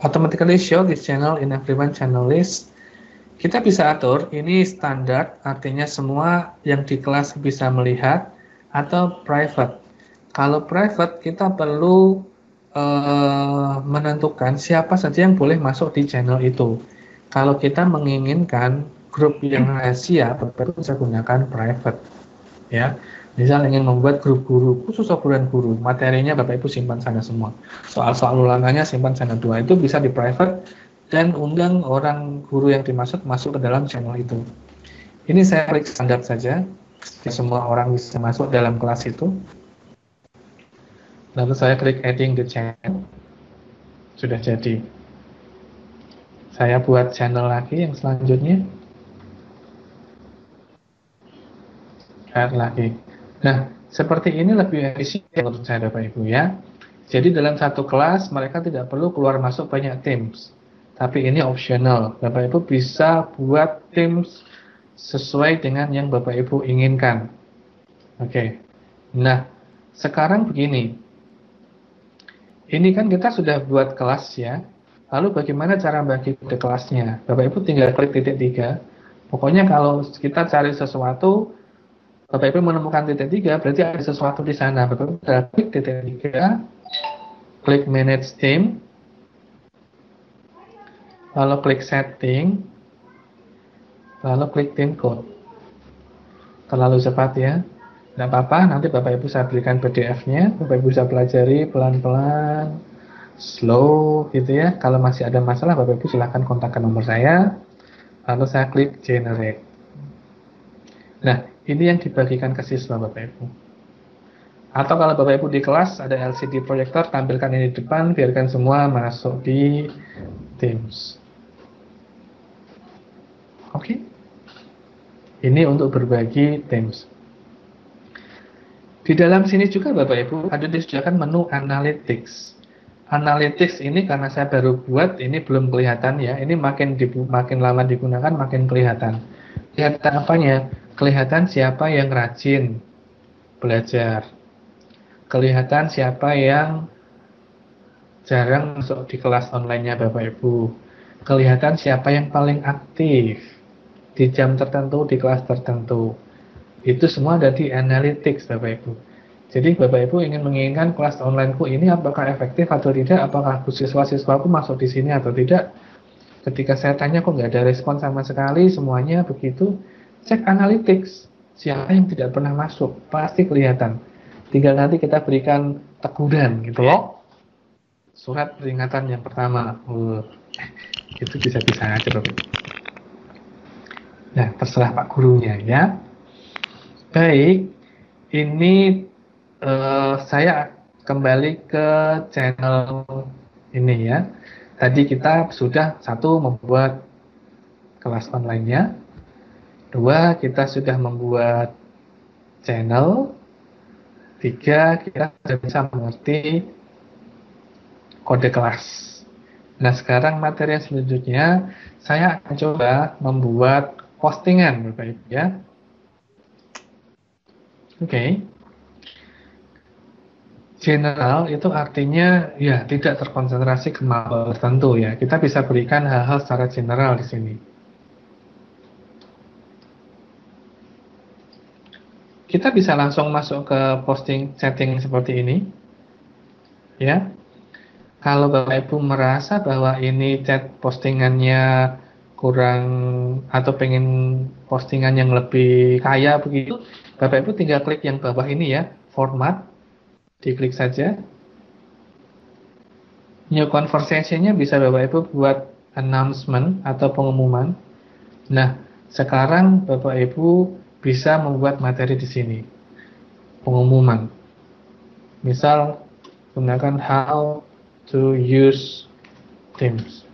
Automatically show this channel in everyone channel list. Kita bisa atur, ini standar, artinya semua yang di kelas bisa melihat, atau private. Kalau private, kita perlu menentukan siapa saja yang boleh masuk di channel itu. Kalau kita menginginkan grup yang rahasia, Bapak bisa gunakan private. Ya, misal ingin membuat grup guru khusus obrolan guru, materinya Bapak Ibu simpan sana semua. Soal-soal ulangannya simpan sana dua, itu bisa di private dan undang orang guru yang dimaksud masuk ke dalam channel itu. Ini saya klik standar saja, semua orang bisa masuk dalam kelas itu. Lalu saya klik adding the channel. Sudah jadi. Saya buat channel lagi yang selanjutnya. Add lagi. Nah, seperti ini lebih efisien menurut saya Bapak Ibu ya. Jadi dalam satu kelas mereka tidak perlu keluar masuk banyak teams. Tapi ini optional. Bapak Ibu bisa buat teams sesuai dengan yang Bapak Ibu inginkan. Oke. Nah, sekarang begini. Ini kan kita sudah buat kelas ya. Lalu bagaimana cara bagi ke kelasnya? Bapak Ibu tinggal klik titik 3. Pokoknya kalau kita cari sesuatu, Bapak Ibu menemukan titik 3, berarti ada sesuatu di sana. Bapak Ibu tinggal klik titik 3, klik manage team, lalu klik setting, lalu klik team code. Terlalu cepat ya. Tidak apa-apa, nanti Bapak Ibu saya berikan PDF-nya, Bapak Ibu bisa pelajari pelan-pelan, slow gitu ya. Kalau masih ada masalah, Bapak Ibu silahkan kontakkan nomor saya, lalu saya klik generate. Nah, ini yang dibagikan ke siswa Bapak Ibu. Atau kalau Bapak Ibu di kelas ada LCD proyektor, tampilkan ini di depan, biarkan semua masuk di Teams. Oke. Ini untuk berbagi Teams. Di dalam sini juga Bapak Ibu ada disediakan menu Analytics. Analytics ini karena saya baru buat, ini belum kelihatan ya. Ini makin lama digunakan makin kelihatan. Kelihatan apanya? Kelihatan siapa yang rajin belajar. Kelihatan siapa yang jarang masuk di kelas online-nya Bapak Ibu. Kelihatan siapa yang paling aktif di jam tertentu, di kelas tertentu. Itu semua ada di Analytics Bapak Ibu. Jadi Bapak Ibu menginginkan kelas online-ku ini apakah efektif atau tidak, apakah siswa-siswaku masuk di sini atau tidak. Ketika saya tanya kok nggak ada respon sama sekali, semuanya begitu, cek Analytics. Siapa yang tidak pernah masuk, pasti kelihatan. Tinggal nanti kita berikan teguran gitu loh. Surat peringatan yang pertama. Itu bisa-bisa aja Bapak Ibu. Nah, terserah Pak gurunya ya. Baik, ini saya kembali ke channel ini ya. Tadi kita sudah satu membuat kelas online-nya. Dua, kita sudah membuat channel. Tiga, kita sudah bisa mengerti kode kelas. Nah, sekarang materi selanjutnya, saya akan coba membuat postingan, Bapak Ibu ya. Oke. General itu artinya ya tidak terkonsentrasi ke mapel tertentu ya. Kita bisa berikan hal-hal secara general di sini. kita bisa langsung masuk ke posting setting seperti ini. Ya. Kalau Bapak Ibu merasa bahwa ini chat postingannya kurang atau pengen postingan yang lebih kaya begitu, Bapak Ibu tinggal klik yang bawah ini ya, format, diklik saja. New conversation-nya bisa Bapak Ibu buat announcement atau pengumuman. Nah, sekarang Bapak Ibu bisa membuat materi di sini, pengumuman. Misal gunakan how to use Teams.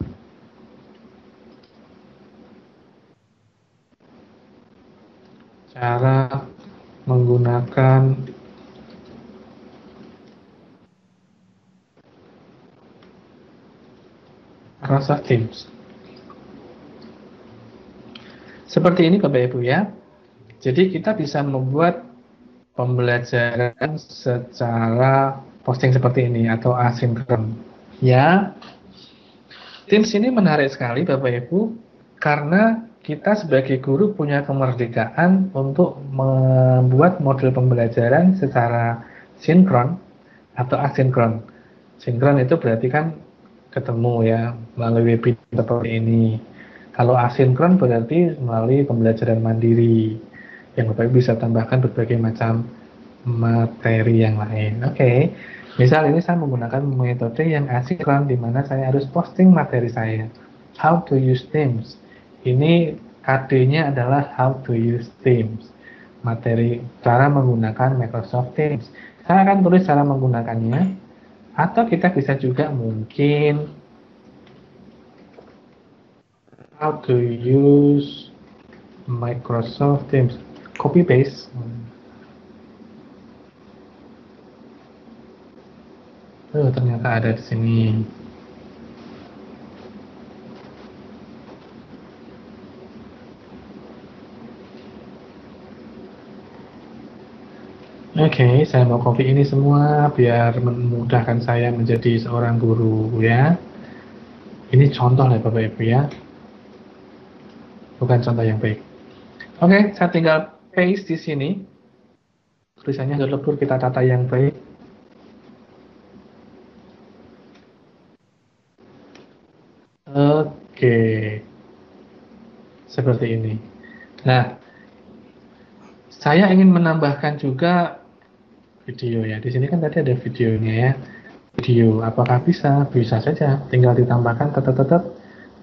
Cara menggunakan Microsoft Teams. Seperti ini Bapak Ibu ya. Jadi kita bisa membuat pembelajaran secara posting seperti ini atau asinkron. Ya, Teams ini menarik sekali Bapak Ibu karena kita sebagai guru punya kemerdekaan untuk membuat model pembelajaran secara sinkron atau asinkron. Sinkron itu berarti kan ketemu ya melalui webinar seperti ini. Kalau asinkron berarti melalui pembelajaran mandiri yang Bapak Ibu bisa tambahkan berbagai macam materi yang lain. Oke. Misal ini saya menggunakan metode yang asinkron di mana saya harus posting materi saya. How to use Teams. Ini KD-nya adalah how to use Teams. Materi cara menggunakan Microsoft Teams. Saya akan tulis cara menggunakannya. Atau kita bisa juga mungkin how to use Microsoft Teams. Copy paste. Oh, ternyata ada di sini. Oke, saya mau copy ini semua biar memudahkan saya menjadi seorang guru ya. Ini contoh ya Bapak Ibu ya. Bukan contoh yang baik. Oke, saya tinggal paste di sini. Tulisannya sudah lebur, kita tata yang baik. Oke, seperti ini. Nah, saya ingin menambahkan juga video ya. Di sini kan tadi ada videonya ya. Video, apakah bisa? Bisa saja. Tinggal ditambahkan tetap.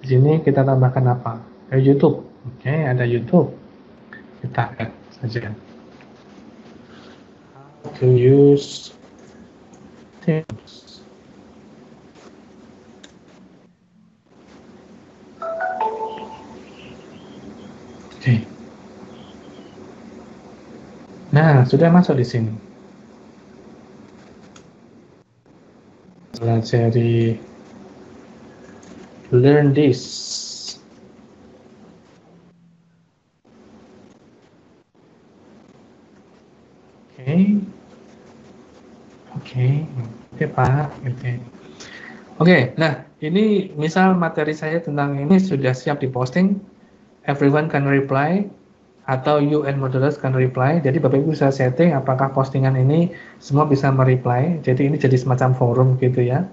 Di sini kita tambahkan apa? YouTube. Oke, ada YouTube. Kita add saja. How to use Teams. Oke. Nah, sudah masuk di sini. Pelajari learn this. Oke Pak. Oke, nah ini misal materi saya tentang ini sudah siap diposting. Everyone can reply atau you and moderators can reply. Jadi Bapak Ibu bisa setting apakah postingan ini semua bisa mereply. Jadi ini jadi semacam forum gitu ya.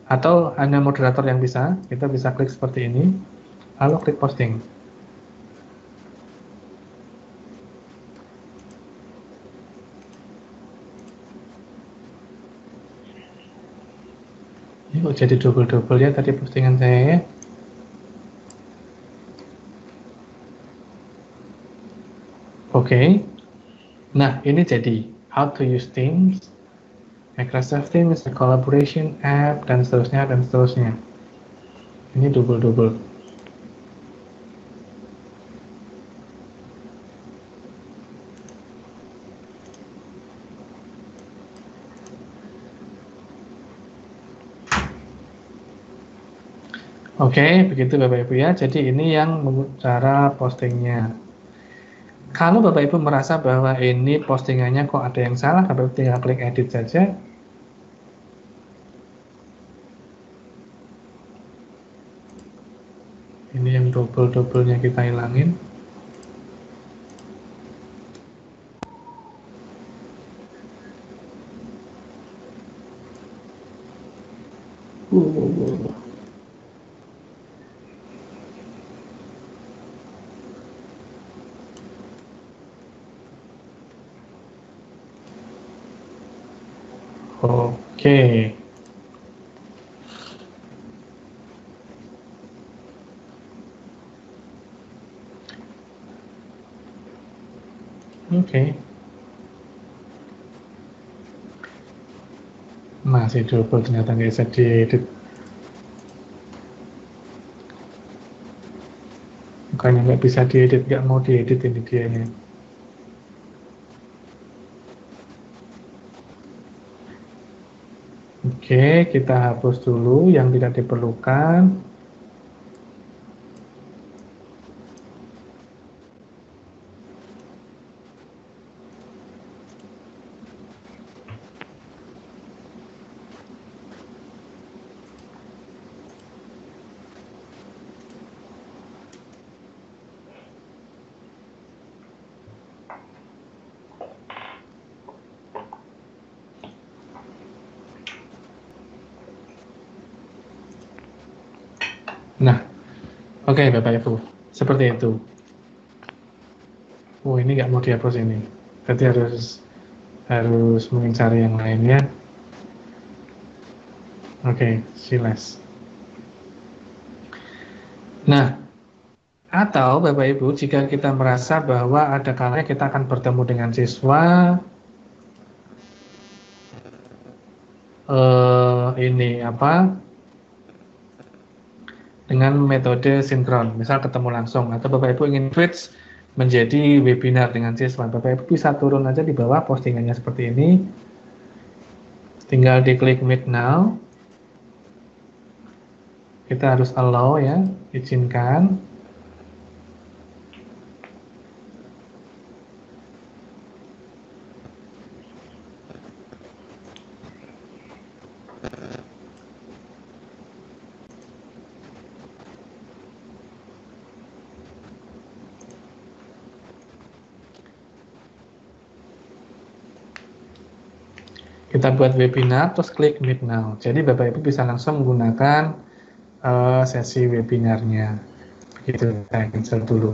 Atau hanya moderator yang bisa. Kita bisa klik seperti ini. Lalu klik posting. Ini kok jadi double-double ya tadi postingan saya ya. Oke. Nah, ini jadi how to use Teams, Microsoft Teams, collaboration app, dan seterusnya, dan seterusnya. Ini double-double. Oke, begitu Bapak Ibu ya. Jadi ini yang cara postingnya. Kalau Bapak Ibu merasa bahwa ini postingannya kok ada yang salah, Bapak Ibu tinggal klik edit saja. Ini yang double-doublenya kita hilangin. Oke. Oke. Masih double, ternyata nggak bisa diedit. Bukannya nggak bisa diedit, nggak mau diedit ini dianya. Oke, kita hapus dulu yang tidak diperlukan. Nah, oke Bapak Ibu, seperti itu. Oh, ini nggak mau dihapus ini. Berarti harus mungkin cari yang lainnya. Oke, silas. Nah, atau Bapak Ibu, jika kita merasa bahwa ada kalanya kita akan bertemu dengan siswa dengan metode sinkron, misal ketemu langsung, atau Bapak Ibu ingin switch menjadi webinar dengan siswa, Bapak Ibu bisa turun aja di bawah postingannya seperti ini, tinggal diklik Meet Now, kita harus allow ya, izinkan. Kita buat webinar, terus klik Meet Now. Jadi Bapak Ibu bisa langsung menggunakan sesi webinarnya. Begitu, saya cancel dulu.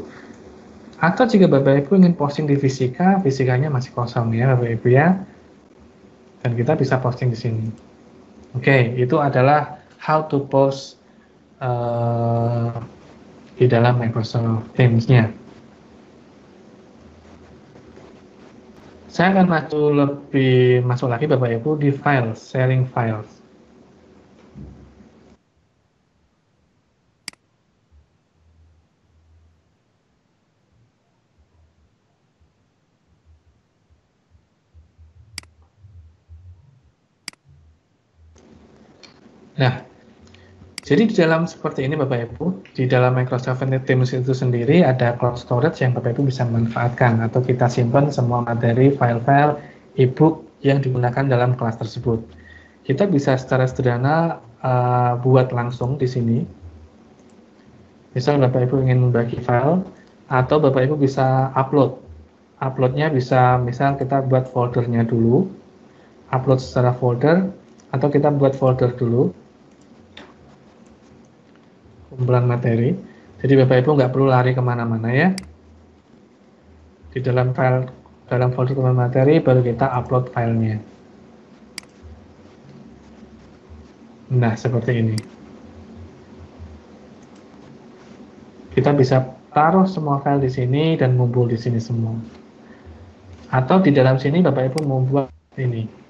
Atau jika Bapak Ibu ingin posting di Visika, Visikanya masih kosong ya Bapak Ibu ya. Dan kita bisa posting di sini. Oke, itu adalah how to post di dalam Microsoft Teams-nya. Saya akan masuk lagi Bapak Ibu di file, sharing files. Nah, jadi di dalam seperti ini Bapak Ibu, di dalam Microsoft Teams itu sendiri ada cloud storage yang Bapak Ibu bisa manfaatkan atau kita simpan semua materi, file-file, e-book yang digunakan dalam kelas tersebut. Kita bisa secara sederhana buat langsung di sini. Misal Bapak Ibu ingin membagi file, atau Bapak Ibu bisa upload. Uploadnya bisa, misal kita buat foldernya dulu, upload secara folder, atau kita buat folder dulu, kumpulan materi. Jadi Bapak Ibu nggak perlu lari kemana-mana ya. Di dalam file, dalam folder kumpulan materi, baru kita upload filenya. Nah, seperti ini. Kita bisa taruh semua file di sini dan ngumpul di sini semua. Atau di dalam sini Bapak Ibu membuat ini.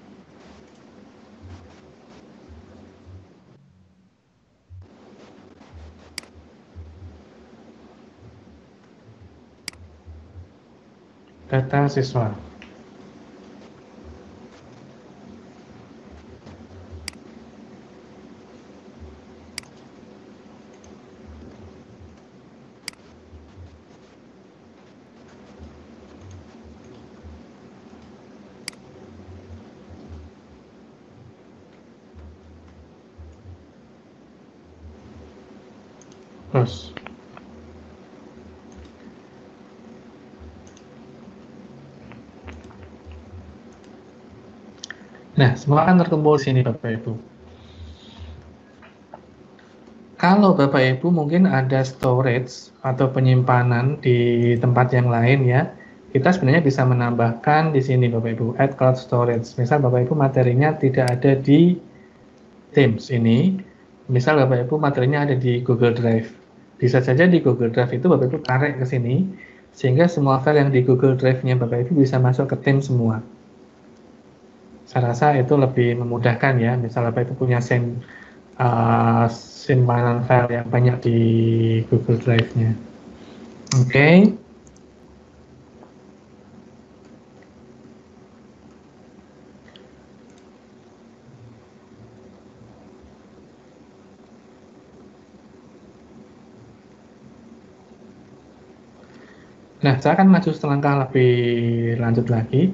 Data siswa. Terus. Nah, semua akan terkumpul di sini Bapak Ibu. Kalau Bapak Ibu mungkin ada storage atau penyimpanan di tempat yang lain ya, kita sebenarnya bisa menambahkan di sini Bapak Ibu, add cloud storage. Misal Bapak Ibu materinya tidak ada di Teams ini, misal Bapak Ibu materinya ada di Google Drive. Bisa saja di Google Drive itu Bapak Ibu tarik ke sini, sehingga semua file yang di Google Drive-nya Bapak Ibu bisa masuk ke Teams semua. Saya rasa itu lebih memudahkan ya, misal Bapak Ibu punya simpanan file yang banyak di Google Drive-nya. Oke. Nah, saya akan maju selangkah lebih lanjut lagi.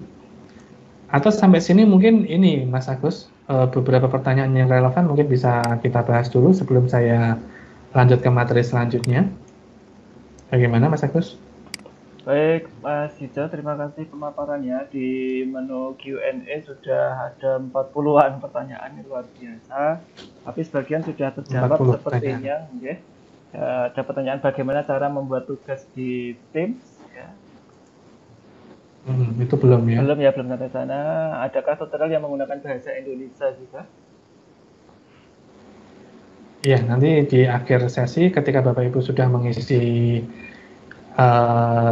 Atau sampai sini mungkin ini, Mas Agus, beberapa pertanyaan yang relevan mungkin bisa kita bahas dulu sebelum saya lanjut ke materi selanjutnya. Bagaimana, Mas Agus? Baik, Mas Yujo, terima kasih pemaparannya. Di menu Q&A sudah ada 40-an pertanyaan, luar biasa. Tapi sebagian sudah terjawab sepertinya. Okay. Ada pertanyaan bagaimana cara membuat tugas di Teams. Ya. Itu belum ya? Belum sampai sana. Adakah tutorial yang menggunakan bahasa Indonesia juga? Iya, nanti di akhir sesi ketika Bapak Ibu sudah mengisi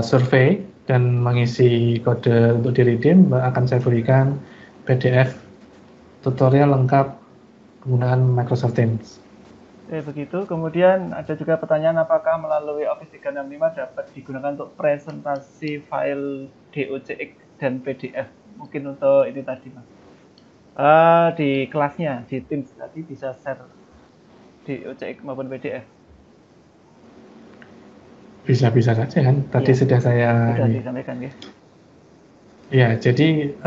survei dan mengisi kode untuk di-redeem, akan saya berikan PDF tutorial lengkap penggunaan Microsoft Teams. Begitu. Kemudian ada juga pertanyaan apakah melalui Office 365 dapat digunakan untuk presentasi file DOCX dan PDF. Mungkin untuk ini tadi, Mas. Di kelasnya, di Teams tadi bisa share DOCX maupun PDF. Bisa-bisa saja kan. Tadi sudah saya disampaikan ya. Ya, jadi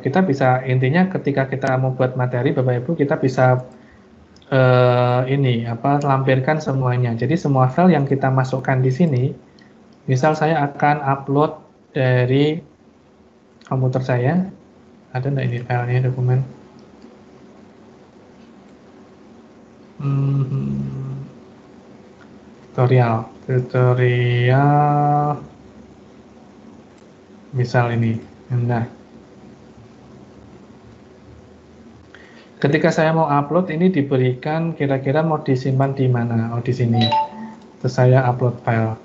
kita bisa, intinya ketika kita membuat materi Bapak Ibu, kita bisa lampirkan semuanya. Jadi semua file yang kita masukkan di sini, misal saya akan upload dari komputer saya, ada nggak ini filenya, dokumen? Tutorial, misal ini. Nah, ketika saya mau upload ini diberikan kira-kira mau disimpan di mana? Oh, di sini. Terus saya upload file.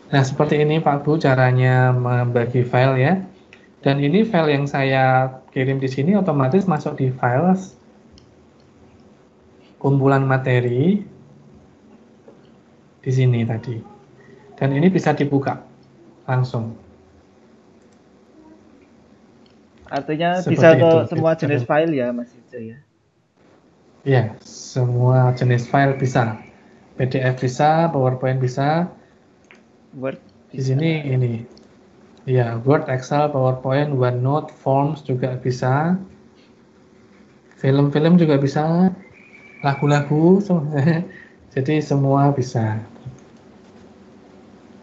Nah, seperti ini Pak Bu caranya membagi file ya. Dan ini file yang saya kirim di sini otomatis masuk di files kumpulan materi di sini tadi. Dan ini bisa dibuka langsung. Artinya Seperti bisa ke itu. semua jenis file ya, Mas Yujo ya? Iya, semua jenis file bisa. PDF bisa, PowerPoint bisa. Word di sini ini. Ya, Word, Excel, PowerPoint, OneNote, Forms juga bisa. Film-film juga bisa. Lagu-lagu, jadi semua bisa.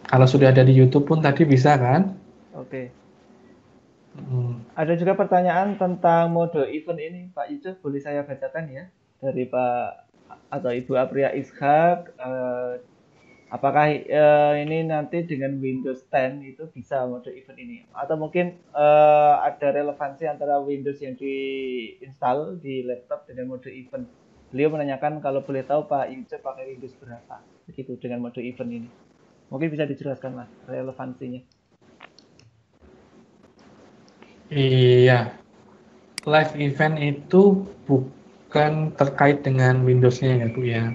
Kalau sudah ada di YouTube pun tadi bisa kan? Oke. Ada juga pertanyaan tentang mode event ini, Pak Yujo, boleh saya bacakan ya dari Pak atau Ibu Apria Ishak. Apakah ini nanti dengan Windows 10 itu bisa mode event ini? Atau mungkin ada relevansi antara Windows yang diinstal di laptop dengan mode event? Beliau menanyakan kalau boleh tahu Pak Yujo pakai Windows berapa begitu dengan mode event ini. Mungkin bisa dijelaskan Mas relevansinya. Iya, live event itu bukan terkait dengan Windows-nya ya Bu ya.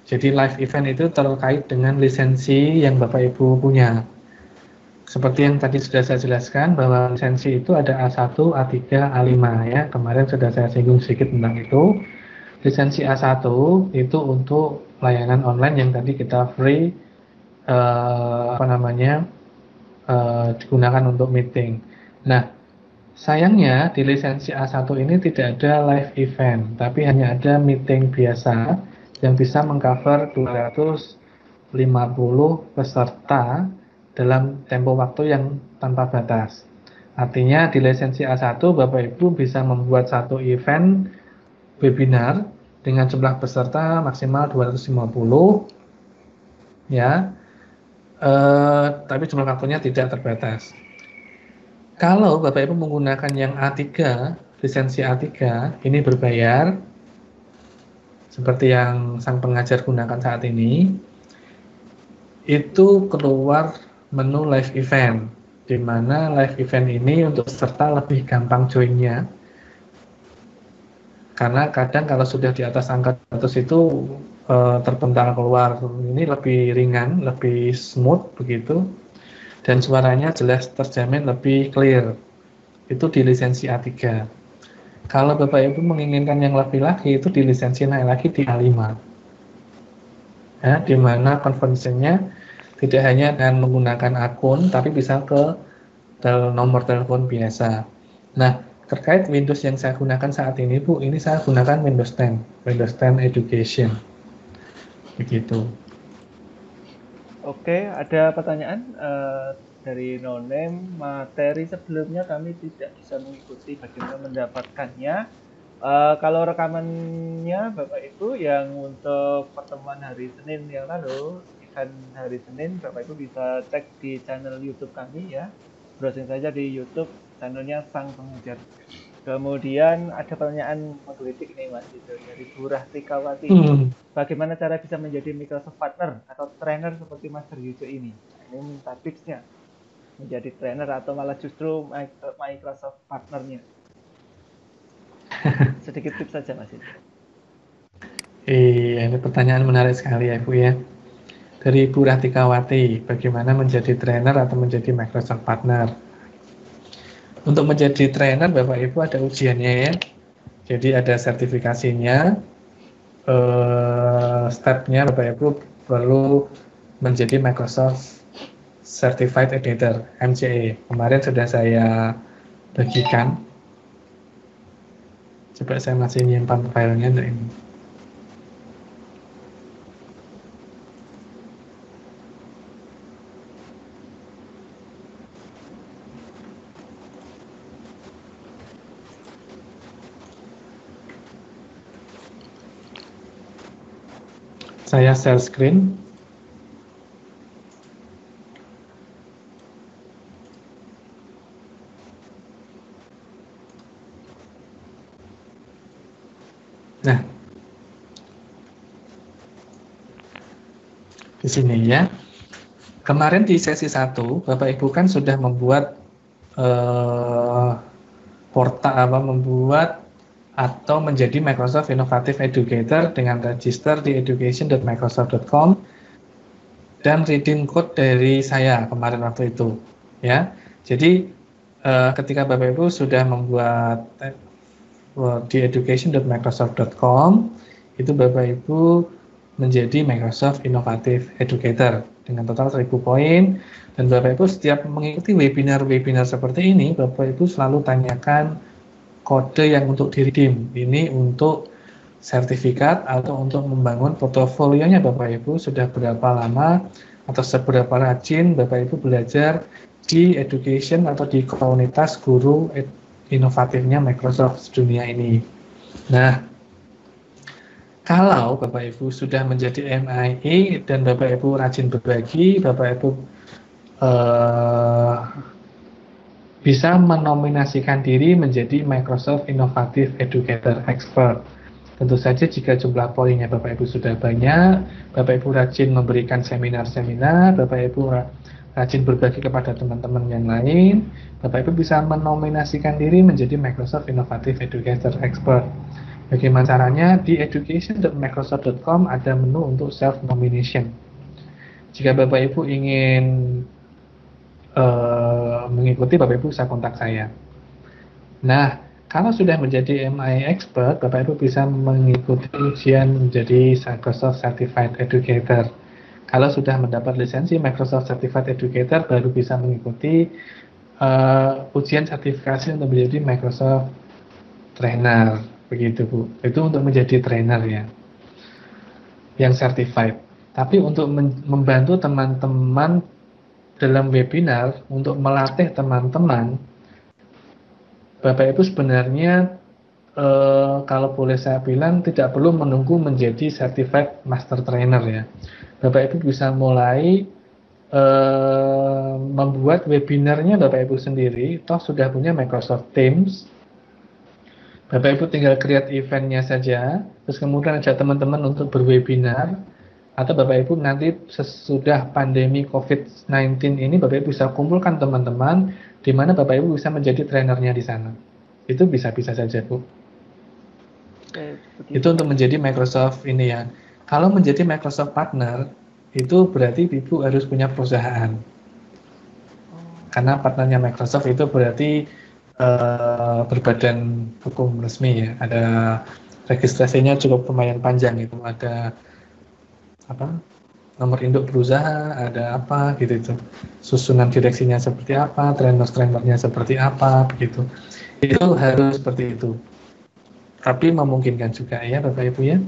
Jadi live event itu terkait dengan lisensi yang Bapak Ibu punya. Seperti yang tadi sudah saya jelaskan bahwa lisensi itu ada A1, A3, A5 ya. Kemarin sudah saya singgung sedikit tentang itu. Lisensi A1 itu untuk layanan online yang tadi kita free digunakan untuk meeting. Nah, sayangnya di lisensi A1 ini tidak ada live event, tapi hanya ada meeting biasa yang bisa mengcover 250 peserta dalam tempo waktu yang tanpa batas. Artinya di lisensi A1 Bapak Ibu bisa membuat satu event webinar dengan jumlah peserta maksimal 250 ya. Tapi jumlah waktunya tidak terbatas. Kalau Bapak Ibu menggunakan yang A3, lisensi A3 ini berbayar seperti yang sang pengajar gunakan saat ini, itu keluar menu live event, di mana live event ini untuk peserta lebih gampang joinnya. Karena kadang kalau sudah di atas angka 100 itu terpental keluar, ini lebih ringan, lebih smooth begitu, dan suaranya jelas terjamin lebih clear. Itu di lisensi A3. Kalau Bapak Ibu menginginkan yang lebih lagi, itu di lisensi naik lagi di A5. Ya, di mana conversionnya tidak hanya dengan menggunakan akun, tapi bisa ke nomor telepon biasa. Nah, terkait Windows yang saya gunakan saat ini, Bu, ini saya gunakan Windows 10, Windows 10 Education. Begitu. Oke, ada pertanyaan dari Noname. Materi sebelumnya kami tidak bisa mengikuti bagaimana mendapatkannya. Kalau rekamannya Bapak Ibu yang untuk pertemuan hari Senin yang lalu, event hari Senin, Bapak Ibu bisa cek di channel YouTube kami ya. Browsing saja di YouTube channelnya Sang Pengajar. Kemudian ada pertanyaan menggelitik nih Mas itu dari Bu Rahtikawati. Bagaimana cara bisa menjadi Microsoft Partner atau trainer seperti Master Yujo ini? Ini minta tipsnya. Menjadi trainer atau malah justru Microsoft Partnernya? Sedikit tips saja Mas itu. Iya, ini pertanyaan menarik sekali ya Bu ya. Dari Bu Rahtikawati, bagaimana menjadi trainer atau menjadi Microsoft Partner? Untuk menjadi trainer Bapak Ibu ada ujiannya ya. Jadi ada sertifikasinya. Stepnya Bapak Ibu perlu menjadi Microsoft Certified Editor MCE. Kemarin sudah saya bagikan. Coba saya masih menyimpan filenya ini. Saya share screen. Nah, di sini ya. Kemarin di sesi 1, Bapak Ibu kan sudah membuat membuat atau menjadi Microsoft Innovative Educator dengan register di education.microsoft.com dan redeem code dari saya kemarin waktu itu ya. Jadi ketika Bapak Ibu sudah membuat di education.microsoft.com, itu Bapak Ibu menjadi Microsoft Innovative Educator dengan total 1000 poin, dan Bapak Ibu setiap mengikuti webinar-webinar seperti ini, Bapak Ibu selalu tanyakan kode yang untuk di-redeem. Ini untuk sertifikat atau untuk membangun portofolionya Bapak Ibu sudah berapa lama atau seberapa rajin Bapak Ibu belajar di education atau di komunitas guru inovatifnya Microsoft dunia ini. Nah, kalau Bapak Ibu sudah menjadi MIE dan Bapak Ibu rajin berbagi, Bapak Ibu bisa menominasikan diri menjadi Microsoft Innovative Educator Expert. Tentu saja jika jumlah poinnya Bapak Ibu sudah banyak, Bapak Ibu rajin memberikan seminar-seminar, Bapak Ibu rajin berbagi kepada teman-teman yang lain, Bapak Ibu bisa menominasikan diri menjadi Microsoft Innovative Educator Expert. Bagaimana caranya? Di education.microsoft.com ada menu untuk self-nomination. Jika Bapak Ibu ingin mengikuti, Bapak Ibu bisa kontak saya. Nah, kalau sudah menjadi MI Expert, Bapak Ibu bisa mengikuti ujian menjadi Microsoft Certified Educator. Kalau sudah mendapat lisensi Microsoft Certified Educator, baru bisa mengikuti ujian sertifikasi untuk menjadi Microsoft Trainer. Begitu Bu. Itu untuk menjadi trainer ya, yang certified. Tapi untuk membantu teman-teman dalam webinar untuk melatih teman-teman, Bapak Ibu sebenarnya kalau boleh saya bilang tidak perlu menunggu menjadi certified master trainer ya. Bapak Ibu bisa mulai membuat webinarnya Bapak Ibu sendiri, toh sudah punya Microsoft Teams. Bapak Ibu tinggal create eventnya saja, terus kemudian ajak teman-teman untuk berwebinar, atau Bapak Ibu nanti sesudah pandemi COVID-19 ini Bapak Ibu bisa kumpulkan teman-teman, di mana Bapak Ibu bisa menjadi trainernya di sana. Itu bisa-bisa saja, Bu. Itu untuk menjadi Microsoft ini ya. Kalau menjadi Microsoft partner, itu berarti Ibu harus punya perusahaan. Karena partnernya Microsoft itu berarti berbadan hukum resmi ya. Ada registrasinya cukup lumayan panjang itu. Ada apa? Nomor induk berusaha, ada apa gitu itu. Susunan direksinya seperti apa, trainer-trainernya seperti apa begitu. Itu harus seperti itu. Tapi memungkinkan juga ya Bapak Ibu ya.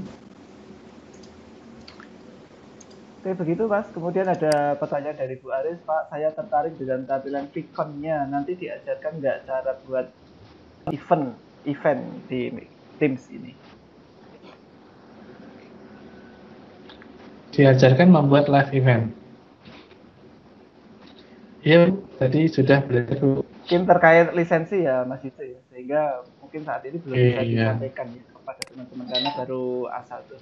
Oke begitu Mas. Kemudian ada pertanyaan dari Bu Aris, Pak, saya tertarik dengan tampilan Vicon-nya. Nanti diajarkan nggak cara buat event di Teams ini? Diajarkan membuat live event. Iya, tadi sudah belajar Bu. Mungkin terkait lisensi ya Mas Yuce ya, sehingga mungkin saat ini belum bisa disampaikan ya kepada teman-teman karena baru asal tuh.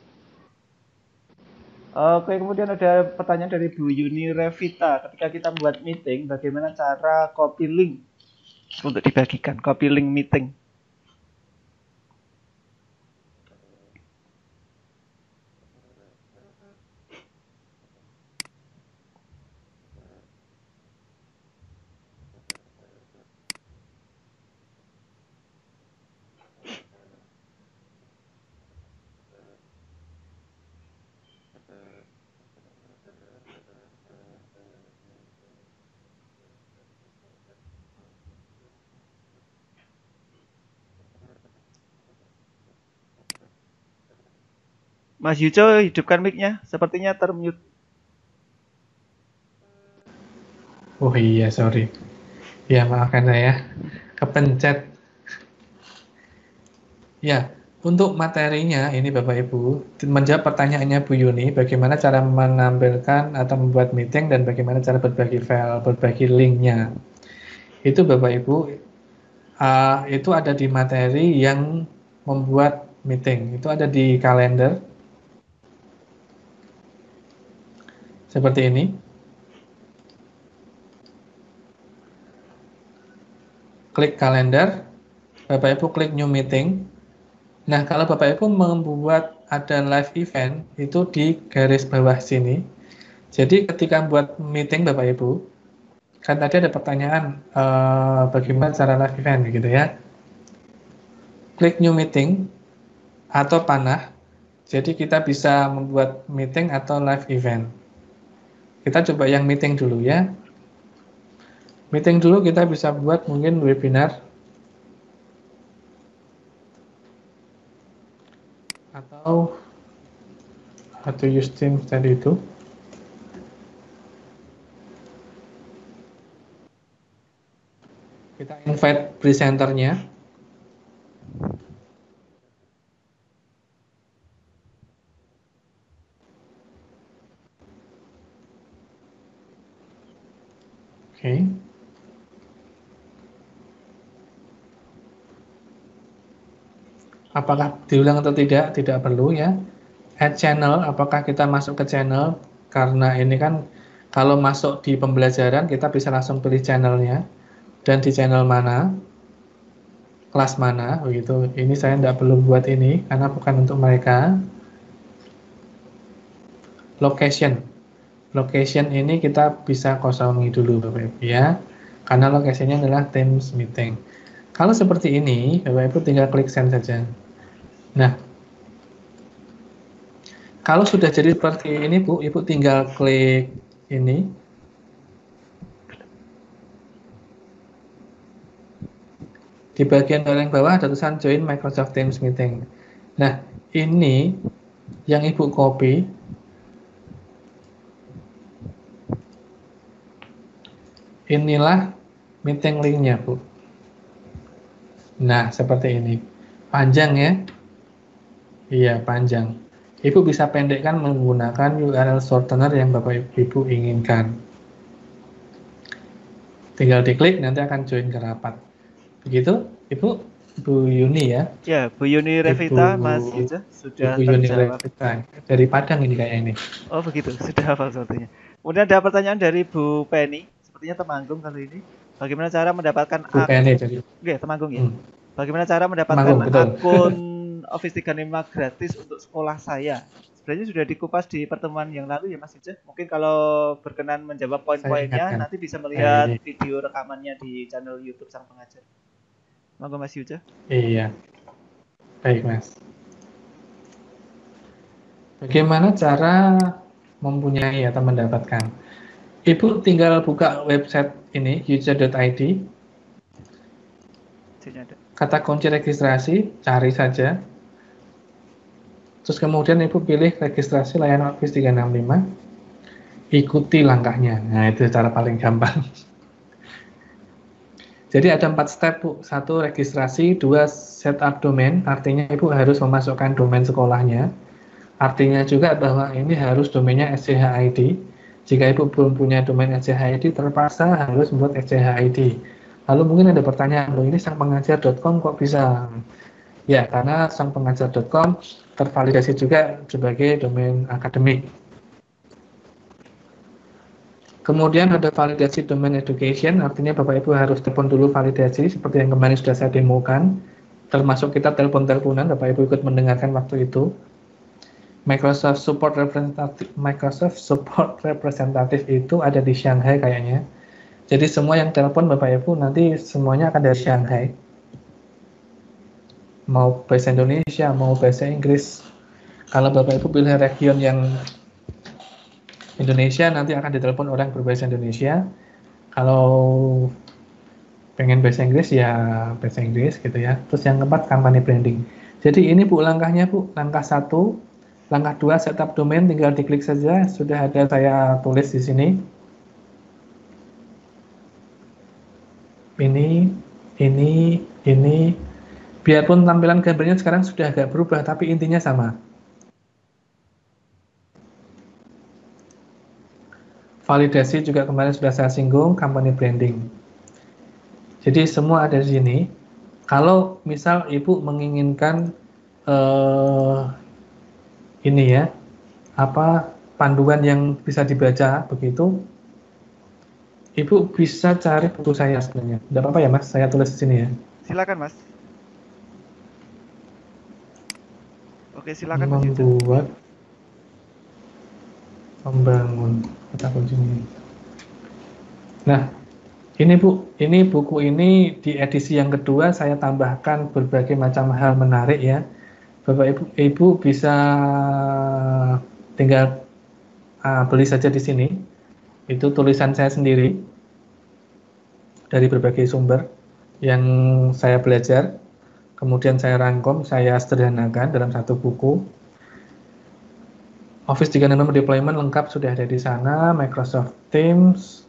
Oke, kemudian ada pertanyaan dari Bu Yuni Revita. Ketika kita membuat meeting, bagaimana cara copy link untuk dibagikan, copy link meeting? Mas Yuco, hidupkan mic-nya, sepertinya termute. Oh iya, sorry. Ya, maafkan saya, kepencet. Ya, untuk materinya ini Bapak Ibu, menjawab pertanyaannya Bu Yuni, bagaimana cara menampilkan atau membuat meeting dan bagaimana cara berbagi file, berbagi linknya. Itu Bapak Ibu, itu ada di materi yang membuat meeting. Itu ada di kalender. Seperti ini. Klik kalender, Bapak Ibu klik new meeting. Nah, kalau Bapak Ibu membuat ada live event, itu di garis bawah sini. Jadi ketika buat meeting Bapak Ibu, kan tadi ada pertanyaan bagaimana cara live event gitu ya. Klik new meeting atau panah. Jadi kita bisa membuat meeting atau live event. Kita coba yang meeting dulu ya. Meeting dulu kita bisa buat mungkin webinar atau use Teams tadi itu. Kita invite presenternya. Oke. Apakah diulang atau tidak? Tidak perlu ya. Add channel, apakah kita masuk ke channel? Karena ini kan kalau masuk di pembelajaran kita bisa langsung pilih channelnya. Dan di channel mana, kelas mana, begitu. Ini saya tidak perlu buat ini karena bukan untuk mereka. Location ini kita bisa kosongi dulu Bapak Ibu ya, karena lokasinya adalah Teams meeting. Kalau seperti ini Bapak Ibu tinggal klik send saja. Nah, kalau sudah jadi seperti ini Bu, Ibu tinggal klik ini. Di bagian paling bawah ada tulisan join Microsoft Teams meeting. Nah, ini yang Ibu copy. inilah meeting link-nya, Bu. Nah, seperti ini. Panjang ya? Iya, panjang. Ibu bisa pendekkan menggunakan URL shortener yang Bapak Ibu inginkan. Tinggal diklik, nanti akan join ke rapat. Begitu, Ibu? Bu Yuni ya? Ya, Bu Yuni Revita, Mas Yuce, sudah Ibu Yuni terjawab. Revita. Dari Padang ini kayak ini. Oh begitu, sudah hafal sepertinya. Kemudian ada pertanyaan dari Bu Penny, sepertinya Temanggung kali ini. Bagaimana cara mendapatkan Bu Penny jadi. Temanggung ya. Bagaimana cara mendapatkan Temanggung, akun Office 365 gratis untuk sekolah saya? Sebenarnya sudah dikupas di pertemuan yang lalu ya Mas Yuce. Mungkin kalau berkenan menjawab poin-poinnya, nanti bisa melihat video rekamannya di channel YouTube Sang Pengajar. Monggo Mas Yuce. Iya. Baik, Mas. Bagaimana cara mempunyai atau mendapatkan? Ibu tinggal buka website ini, yuce.id. Kata kunci registrasi, cari saja. Terus kemudian Ibu pilih registrasi layanan Office 365. Ikuti langkahnya. Nah, itu cara paling gampang. Jadi ada 4 step, Bu. 1, registrasi. 2, setup domain. Artinya Ibu harus memasukkan domain sekolahnya. Artinya juga bahwa ini harus domainnya SCHID. Jika Ibu belum punya domain SCHID, terpaksa harus membuat SCHID. Lalu mungkin ada pertanyaan, loh ini sangpengajar.com kok bisa? Ya, karena sangpengajar.com tervalidasi juga sebagai domain akademik. Kemudian ada validasi domain education, artinya Bapak Ibu harus telepon dulu validasi, seperti yang kemarin sudah saya demokan. Termasuk kita telepon-teleponan, Bapak Ibu ikut mendengarkan waktu itu. Microsoft Support Representative itu ada di Shanghai kayaknya. Jadi semua yang telepon Bapak Ibu nanti semuanya akan dari Shanghai. Mau bahasa Indonesia, mau bahasa Inggris. Kalau Bapak Ibu pilih region yang Indonesia, nanti akan ditelepon orang berbahasa Indonesia. Kalau pengen bahasa Inggris ya bahasa Inggris gitu ya. Terus yang keempat, company branding. Jadi ini Bu langkahnya, Bu. Langkah 1, langkah 2, setup domain, tinggal diklik saja. Sudah ada saya tulis di sini. Ini. Biarpun tampilan gambarnya sekarang sudah agak berubah, tapi intinya sama. Validasi juga kemarin sudah saya singgung, company branding. Jadi semua ada di sini. Kalau misal Ibu menginginkan ini ya, panduan yang bisa dibaca begitu, Ibu bisa cari buku saya sebenarnya. Tidak apa-apa ya Mas, saya tulis di sini ya. Silakan Mas. Oke, silakan Mas. Membangun kata kuncinya. Nah, ini Bu, ini buku ini di edisi yang kedua saya tambahkan berbagai macam hal menarik ya. Bapak Ibu bisa tinggal beli saja di sini. Itu tulisan saya sendiri dari berbagai sumber yang saya belajar. Kemudian saya rangkum, saya sederhanakan dalam satu buku. Office 365 deployment lengkap sudah ada di sana, Microsoft Teams,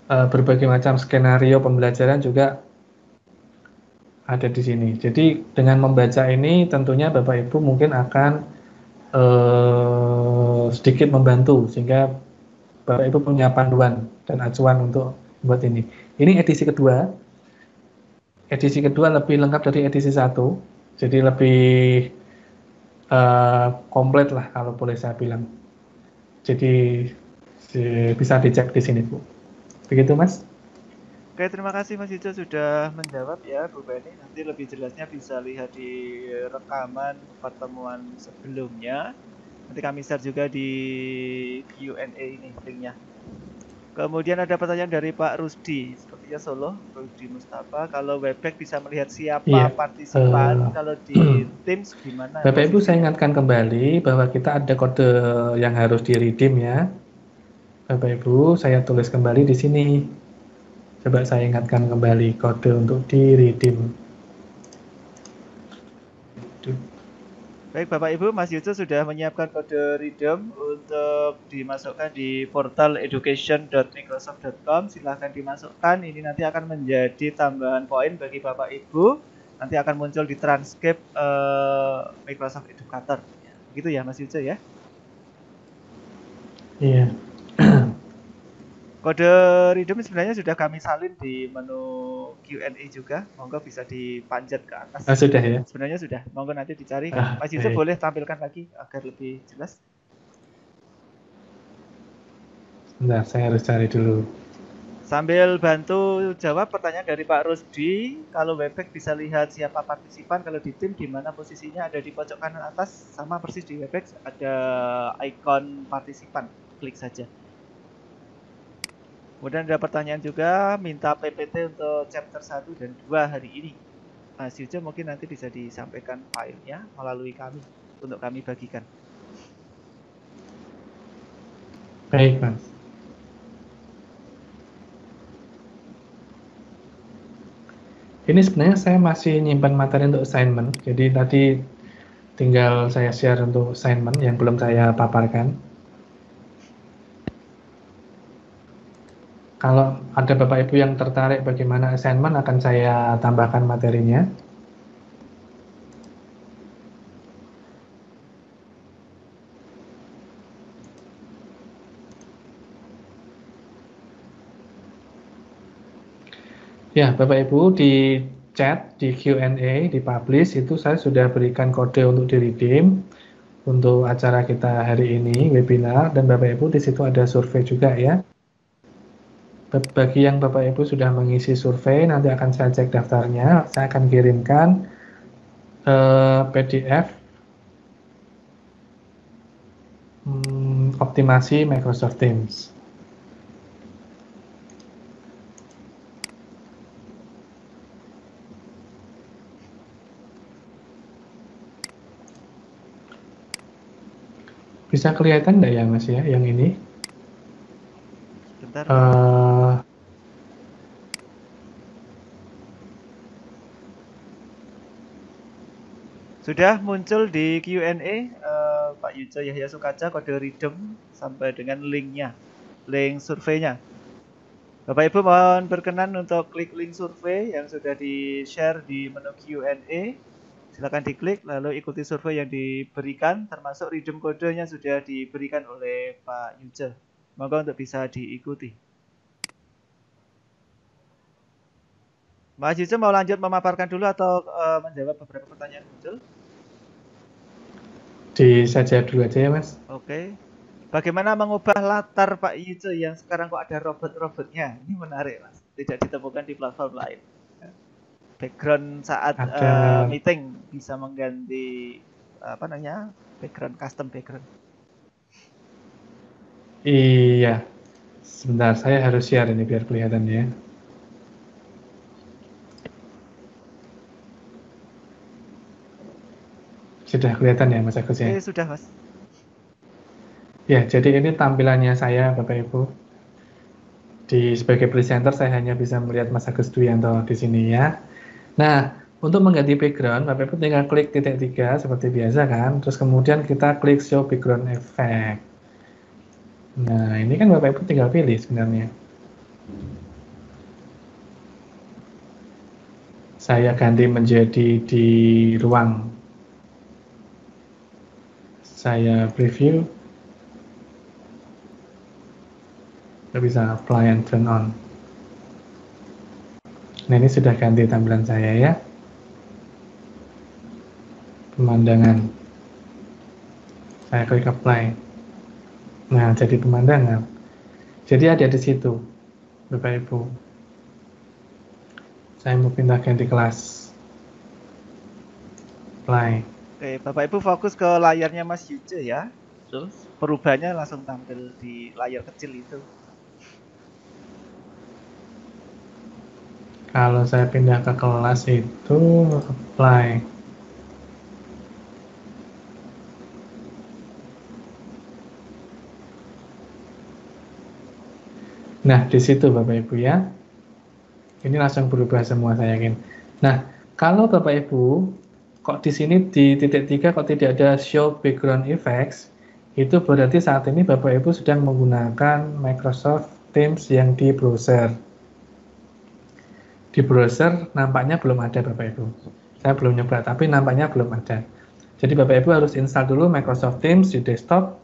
berbagai macam skenario pembelajaran juga ada di sini. Jadi dengan membaca ini tentunya Bapak Ibu mungkin akan sedikit membantu sehingga Bapak Ibu punya panduan dan acuan untuk buat ini. Ini edisi kedua. Edisi kedua lebih lengkap dari edisi 1. Jadi lebih komplit lah kalau boleh saya bilang. Jadi bisa dicek di sini Bu. Begitu Mas. Oke, terima kasih Mas Yuce sudah menjawab ya Bu Penny. Nanti lebih jelasnya bisa lihat di rekaman pertemuan sebelumnya. Nanti kami share juga di Q&A ini linknya. Kemudian ada pertanyaan dari Pak Rusdi, sepertinya Solo, Rusdi Mustafa. Kalau Webex bisa melihat siapa partisipan, kalau di Teams gimana? Bapak Ibu saya ingatkan kembali bahwa kita ada kode yang harus di-redeem ya. Bapak Ibu saya tulis kembali di sini. Coba saya ingatkan kembali kode untuk di-redeem. Baik Bapak Ibu, Mas Yucu sudah menyiapkan kode redeem untuk dimasukkan di portal education.microsoft.com. Silahkan dimasukkan, ini nanti akan menjadi tambahan poin bagi Bapak Ibu. Nanti akan muncul di transkrip Microsoft Educator. Begitu ya Mas Yucu ya? Iya. Kode redeem sebenarnya sudah kami salin di menu Q&A juga. Monggo bisa dipanjat ke atas. Sudah ya? Sebenarnya sudah. Monggo nanti dicari. Mas Baik. Yusuf boleh tampilkan lagi agar lebih jelas. Sebentar, saya harus cari dulu. Sambil bantu jawab pertanyaan dari Pak Rusdi, kalau Webex bisa lihat siapa partisipan, kalau di tim di mana posisinya, ada di pojok kanan atas, sama persis di Webex ada ikon partisipan, klik saja. Kemudian ada pertanyaan juga, minta PPT untuk chapter 1 dan 2 hari ini. Mas Yujo mungkin nanti bisa disampaikan filenya melalui kami, untuk kami bagikan. Baik, Mas. Ini sebenarnya saya masih nyimpan materi untuk assignment, jadi tadi tinggal saya share untuk assignment yang belum saya paparkan. Kalau ada Bapak Ibu yang tertarik bagaimana assignment, akan saya tambahkan materinya. Ya, Bapak Ibu, di chat, di Q&A, di publish, itu saya sudah berikan kode untuk di-redeem untuk acara kita hari ini, webinar, dan Bapak Ibu di situ ada survei juga ya. Bagi yang Bapak Ibu sudah mengisi survei, nanti akan saya cek daftarnya, saya akan kirimkan PDF optimasi Microsoft Teams. Bisa kelihatan nggak ya Mas ya, yang ini? Bentar. Sudah muncul di Q&A Pak Yujo Yahya Sukaca kode redeem sampai dengan linknya, link surveinya. Bapak Ibu mohon berkenan untuk klik link survei yang sudah di-share di menu Q&A. Silakan diklik lalu ikuti survei yang diberikan, termasuk redeem kodenya sudah diberikan oleh Pak Yujo. Monggo untuk bisa diikuti. Mas Yujo mau lanjut memaparkan dulu atau menjawab beberapa pertanyaan muncul? Saya jawab dulu aja ya Mas. Oke. Bagaimana mengubah latar Pak Yujo yang sekarang kok ada robot-robotnya? Ini menarik Mas. Tidak ditemukan di platform lain. Background saat meeting bisa mengganti background, custom background. Iya, sebentar saya harus share ini biar kelihatan ya. Sudah kelihatan ya Mas Agus ya? Sudah Mas. Ya, jadi ini tampilannya saya Bapak Ibu. Sebagai presenter saya hanya bisa melihat Mas Agus Duyanto di sini ya. Nah, untuk mengganti background, Bapak Ibu tinggal klik titik 3 seperti biasa kan, terus kemudian kita klik show background effect. Nah, ini kan Bapak Ibu tinggal pilih sebenarnya. Saya ganti menjadi di ruang. Saya preview. Kita bisa apply and turn on. Nah, ini sudah ganti tampilan saya ya. Pemandangan. Saya klik apply. Nah, jadi pemandangan. Jadi ada di situ, Bapak Ibu. Saya mau pindah ganti kelas. Apply. Oke, Bapak Ibu fokus ke layarnya Mas Yujo ya. Terus perubahannya langsung tampil di layar kecil itu. Kalau saya pindah ke kelas itu apply. Nah, di situ Bapak Ibu ya. Ini langsung berubah semua saya yakin. Nah, kalau Bapak Ibu kok di sini di titik 3 kok tidak ada show background effects, itu berarti saat ini Bapak Ibu sedang menggunakan Microsoft Teams yang di browser. Di browser nampaknya belum ada Bapak Ibu. Saya belum nyoba, tapi nampaknya belum ada. Jadi Bapak Ibu harus install dulu Microsoft Teams di desktop,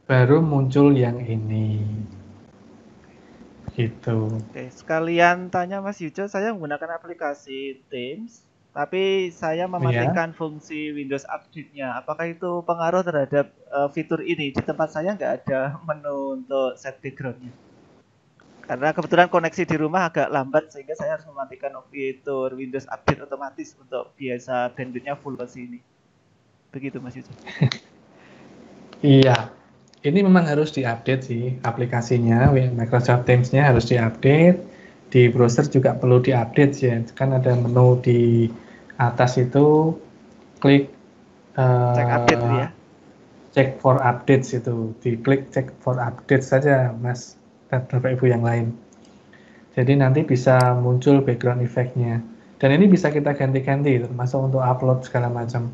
baru muncul yang ini. Gitu. Oke, sekalian tanya Mas Yujo, saya menggunakan aplikasi Teams, tapi saya mematikan fungsi Windows Update-nya. Apakah itu pengaruh terhadap fitur ini? Di tempat saya nggak ada menu untuk set background-nya. Karena kebetulan koneksi di rumah agak lambat, sehingga saya harus mematikan fitur Windows Update otomatis untuk biasa bandwidth-nya full ke sini. Begitu Mas Yujo. Iya. Ini memang harus diupdate sih aplikasinya, Microsoft Teams-nya harus diupdate, di browser juga perlu diupdate ya. Kan ada menu di atas itu, klik Cek update ya. Check for updates itu, diklik check for updates saja Mas dan Bapak Ibu yang lain. Jadi nanti bisa muncul background effect-nya. Dan ini bisa kita ganti-ganti, termasuk untuk upload segala macam.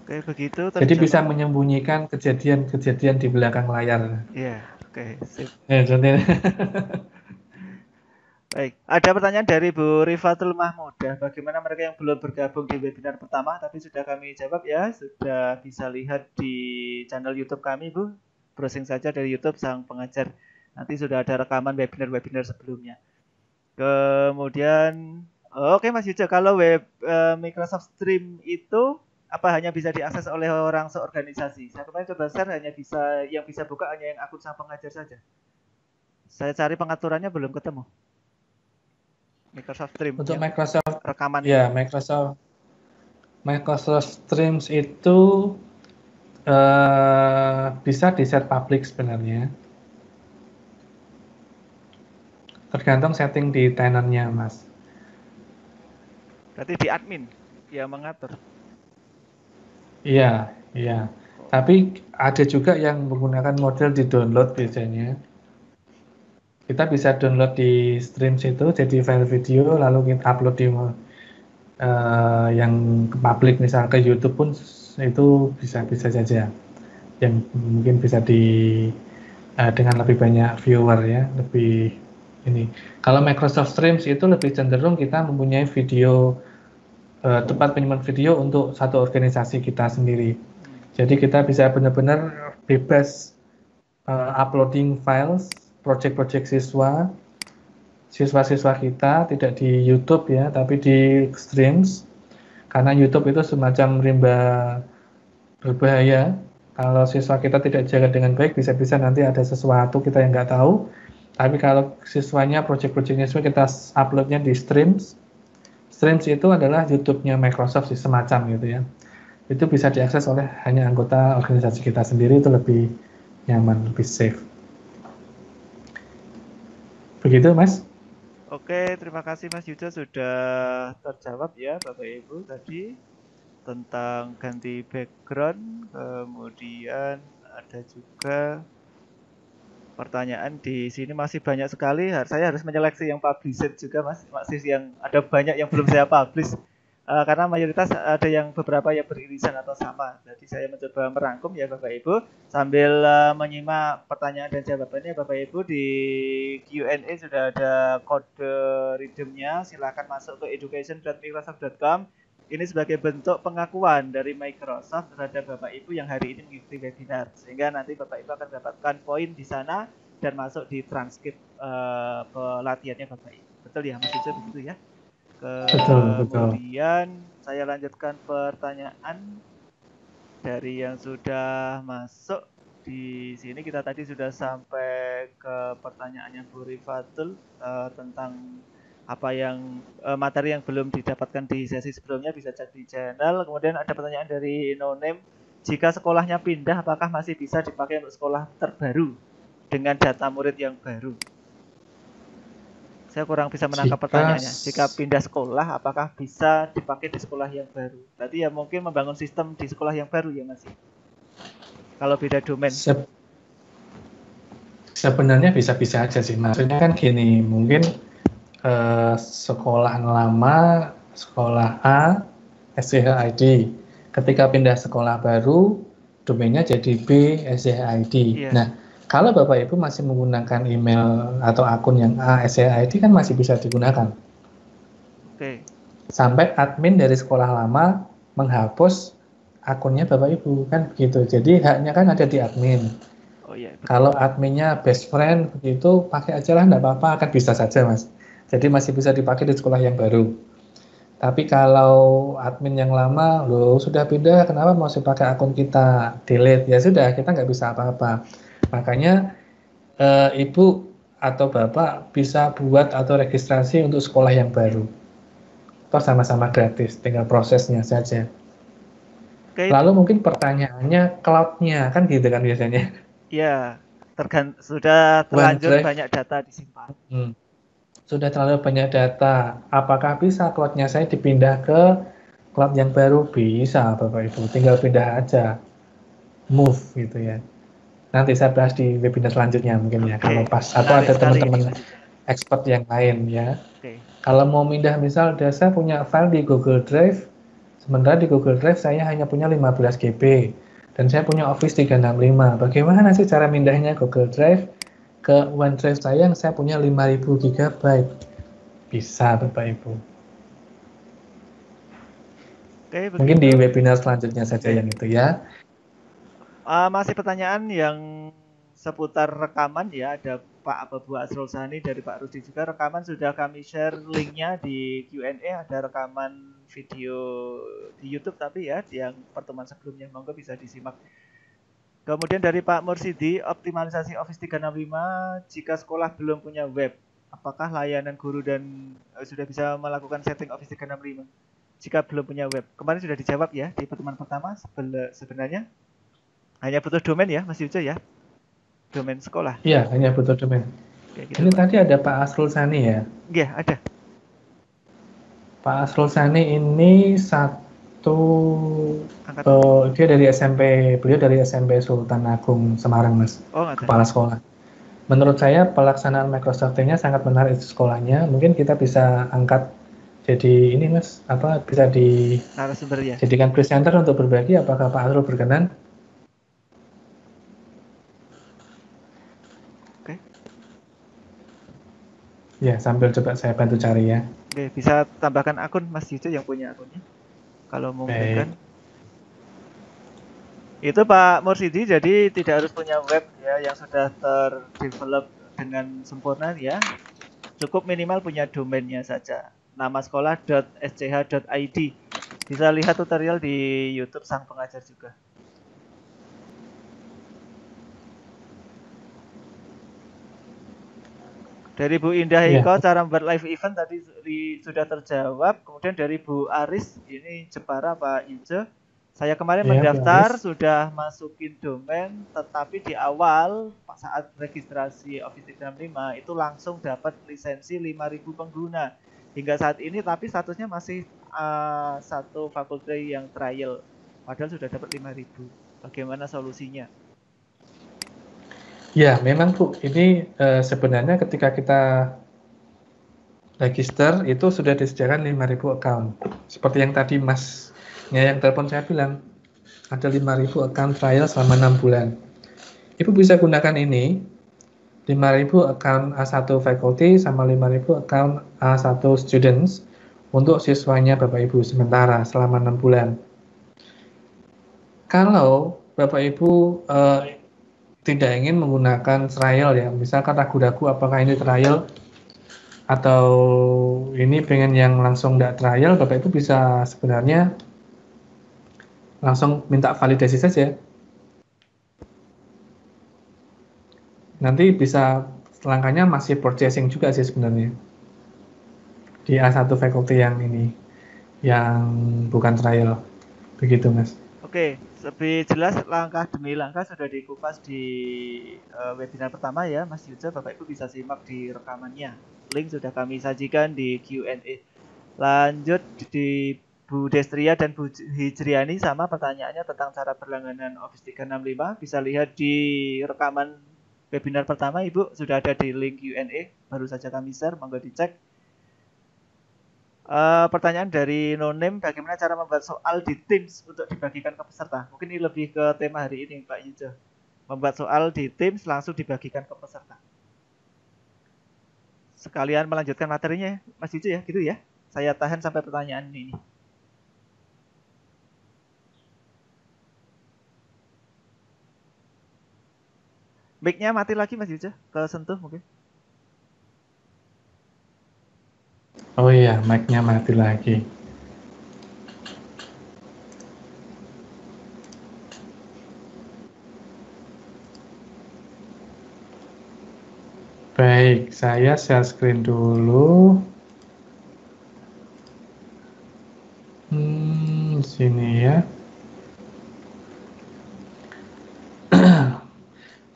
Oke, begitu. Jadi bisa menyembunyikan kejadian-kejadian di belakang layar. Iya, oke, sip. Ya, contohnya. Baik, ada pertanyaan dari Bu Rifatul Mahmudah. Bagaimana mereka yang belum bergabung di webinar pertama, tapi sudah kami jawab ya, sudah bisa lihat di channel YouTube kami, Bu. Browsing saja dari YouTube Sang Pengajar. Nanti sudah ada rekaman webinar-webinar sebelumnya. Kemudian, oke Mas Yujo, kalau Microsoft Stream itu apa hanya bisa diakses oleh orang seorganisasi? Saya kemarin coba share, hanya bisa yang bisa buka hanya yang akun Sang Pengajar saja. Saya cari pengaturannya belum ketemu. Microsoft Stream. Untuk Microsoft rekaman. Ya, Microsoft Streams itu bisa di-set public sebenarnya. Tergantung setting di tenantnya, Mas. Berarti di admin yang mengatur. Iya. Tapi ada juga yang menggunakan model di download biasanya. Kita bisa download di Streams itu jadi file video, lalu kita upload di yang public, misal ke YouTube pun itu bisa saja. Yang mungkin bisa dengan lebih banyak viewer ya, lebih ini. Kalau Microsoft Streams itu lebih cenderung kita mempunyai video tempat penyimpan video untuk satu organisasi kita sendiri. Jadi kita bisa benar-benar bebas uploading files, project-project siswa-siswa kita, tidak di YouTube ya, tapi di Streams. Karena YouTube itu semacam rimba berbahaya. Kalau siswa kita tidak jaga dengan baik, bisa-bisa nanti ada sesuatu kita yang nggak tahu. Tapi kalau siswanya, project-projectnya kita uploadnya di Streams. Streams itu adalah YouTube-nya Microsoft sih, semacam gitu ya. Itu bisa diakses oleh hanya anggota organisasi kita sendiri, itu lebih nyaman, lebih safe. Begitu, Mas? Oke, terima kasih Mas Yujo sudah terjawab ya Bapak Ibu tadi tentang ganti background. Kemudian ada juga pertanyaan di sini masih banyak sekali. Saya harus menyeleksi yang published juga masih yang ada banyak yang belum saya publish karena mayoritas ada yang beberapa yang beririsan atau sama. Jadi saya mencoba merangkum ya Bapak Ibu sambil menyimak pertanyaan dan jawabannya. Bapak Ibu di Q&A sudah ada kode redeemnya. Silakan masuk ke education.microsoft.com. Ini sebagai bentuk pengakuan dari Microsoft terhadap Bapak Ibu yang hari ini mengikuti webinar. Sehingga nanti Bapak Ibu akan mendapatkan poin di sana dan masuk di transkrip pelatihannya Bapak Ibu. Betul ya Mas Yujo, begitu ya? Betul. Kemudian saya lanjutkan pertanyaan dari yang sudah masuk di sini. Kita tadi sudah sampai ke pertanyaannya Bu Rifatul tentang apa yang materi yang belum didapatkan di sesi sebelumnya bisa cek di channel. Kemudian ada pertanyaan dari No Name, jika sekolahnya pindah apakah masih bisa dipakai untuk sekolah terbaru dengan data murid yang baru? Saya kurang bisa menangkap pertanyaannya. Jika pindah sekolah apakah bisa dipakai di sekolah yang baru? Berarti ya mungkin membangun sistem di sekolah yang baru ya Mas. Kalau beda domain. Sebenarnya bisa-bisa aja sih. Maksudnya kan gini, mungkin sekolah lama sekolah A, SCHID. Ketika pindah sekolah baru, domainnya jadi B, SCHID. Iya. Nah, kalau Bapak Ibu masih menggunakan email atau akun yang A, SCHID kan masih bisa digunakan. Oke. Sampai admin dari sekolah lama menghapus akunnya Bapak Ibu, kan begitu. Jadi haknya kan ada di admin. Oh iya, betul. Kalau adminnya best friend begitu, pakai aja lah, nggak apa-apa, kan bisa saja Mas. Jadi masih bisa dipakai di sekolah yang baru. Tapi kalau admin yang lama, loh sudah pindah, kenapa masih pakai akun kita? Delete, ya sudah, kita nggak bisa apa-apa. Makanya Ibu atau Bapak bisa buat atau registrasi untuk sekolah yang baru. Toh sama-sama gratis, tinggal prosesnya saja. Oke. Lalu mungkin pertanyaannya cloud-nya, kan gitu kan biasanya. Ya, sudah terlanjur OneDrive. banyak data disimpan. Sudah terlalu banyak data. Apakah bisa cloud-nya saya dipindah ke cloud yang baru? Bisa, Bapak Ibu. Tinggal pindah aja. Move gitu ya. Nanti saya bahas di webinar selanjutnya mungkin ya. Oke, Kalau pas atau menarik ada sekali ini, teman-teman Mas Yuda. expert yang lain ya. Oke. Kalau mau pindah misal saya punya file di Google Drive. Sementara di Google Drive saya hanya punya 15 GB. Dan saya punya Office 365. Bagaimana sih cara mindahnya Google Drive ke OneDrive saya yang saya punya 5000 GB? Bisa, Bapak Ibu. Oke, Mungkin di begitu. webinar selanjutnya saja Oke. yang itu ya. Masih pertanyaan yang seputar rekaman ya, ada Pak Ababu Asrul Sani dari Pak Rudi juga. Rekaman sudah kami share linknya di Q&A, ada rekaman video di YouTube tapi ya, yang pertemuan sebelumnya, monggo bisa disimak. Kemudian dari Pak Mursidi, optimalisasi Office 365 jika sekolah belum punya web, apakah layanan guru dan sudah bisa melakukan setting Office 365 jika belum punya web? Kemarin sudah dijawab ya di pertemuan pertama, sebenarnya hanya butuh domain ya, Mas Yujo ya? Domain sekolah. Iya, hanya butuh domain. Kayak gitu, Ini Pak. tadi ada Pak Asrul Sani ya. Iya, ada. Pak Asrul Sani ini Angkatan. dia dari SMP, beliau dari SMP Sultan Agung Semarang, Mas. Oh, nggak ada. Kepala sekolah. Menurut saya pelaksanaan Microsoft Teams-nya sangat menarik di sekolahnya. Mungkin kita bisa angkat jadi ini Mas, bisa Narasumber ya. dijadikan presenter untuk berbagi. Apakah Pak Asrul berkenan? Oke. Ya, sambil coba saya bantu cari ya. Oke, bisa tambahkan akun Mas Yujo yang punya akunnya. Kalau memungkinkan. Itu Pak Mursidi, jadi tidak harus punya web ya yang sudah terdevelop dengan sempurna ya. Cukup minimal punya domainnya saja. Nama sekolah .sch.id. Bisa lihat tutorial di YouTube Sang Pengajar juga. Dari Bu Indah Iko, cara membuat live event tadi sudah terjawab. Kemudian dari Bu Aris, ini Jepara Pak Yujo. Saya kemarin mendaftar, sudah masukin domain, tetapi di awal saat registrasi Office 365 itu langsung dapat lisensi 5.000 pengguna. Hingga saat ini tapi statusnya masih satu fakultas yang trial. Padahal sudah dapat 5.000. Bagaimana solusinya? Ya, memang Bu, ini sebenarnya ketika kita register itu sudah disediakan 5.000 account. Seperti yang tadi Masnya yang telepon saya bilang, ada 5.000 account trial selama 6 bulan. Ibu bisa gunakan ini, 5.000 account A1 faculty sama 5.000 account A1 students untuk siswanya Bapak Ibu sementara selama 6 bulan. Kalau Bapak Ibu tidak ingin menggunakan trial ya, misalkan ragu-ragu apakah ini trial atau ini pengen yang langsung tidak trial, Bapak Ibu bisa sebenarnya langsung minta validasi saja. Nanti bisa langkahnya masih purchasing juga sih sebenarnya di A1 faculty yang ini, yang bukan trial, begitu Mas. Oke, lebih jelas langkah demi langkah sudah dikupas di webinar pertama ya Mas Yujo. Bapak Ibu bisa simak di rekamannya. Link sudah kami sajikan di Q&A. Lanjut di Bu Destria dan Bu Hijriani sama pertanyaannya tentang cara berlangganan Office 365. Bisa lihat di rekaman webinar pertama Ibu, sudah ada di link Q&A. Baru saja kami share, monggo dicek. Pertanyaan dari Nonem, bagaimana cara membuat soal di Teams untuk dibagikan ke peserta? Mungkin ini lebih ke tema hari ini, Pak Yujo. Membuat soal di Teams langsung dibagikan ke peserta. Sekalian melanjutkan materinya, Mas Yujo ya, gitu ya. Saya tahan sampai pertanyaan ini. Mic-nya mati lagi Mas Yujo, kesentuh mungkin. Oh iya, mic-nya mati lagi. Baik, saya share screen dulu. Sini ya.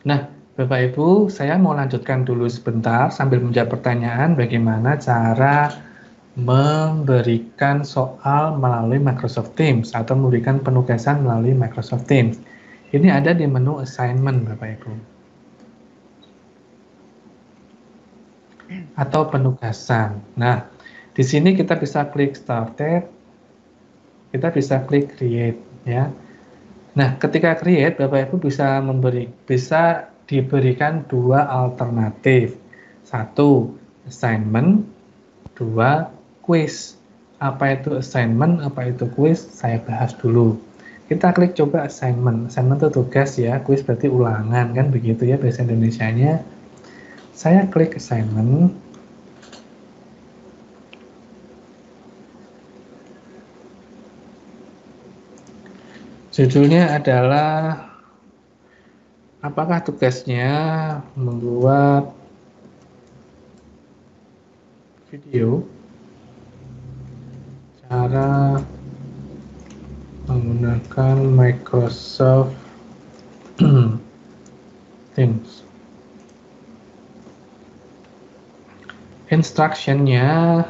Nah, Bapak Ibu, saya mau lanjutkan dulu sebentar sambil menjawab pertanyaan bagaimana cara memberikan soal melalui Microsoft Teams atau memberikan penugasan melalui Microsoft Teams. Ini ada di menu assignment, Bapak Ibu. Atau penugasan. Nah, di sini kita bisa klik started, kita bisa klik create ya. Nah, ketika create, Bapak Ibu bisa diberikan dua alternatif. Satu, assignment, dua, quiz. Apa itu assignment, apa itu quiz? Saya bahas dulu. Kita klik coba assignment. Assignment itu tugas ya, quiz berarti ulangan kan begitu ya bahasa Indonesianya. Saya klik assignment. Judulnya adalah apakah tugasnya membuat video cara menggunakan Microsoft Teams. Instruction-nya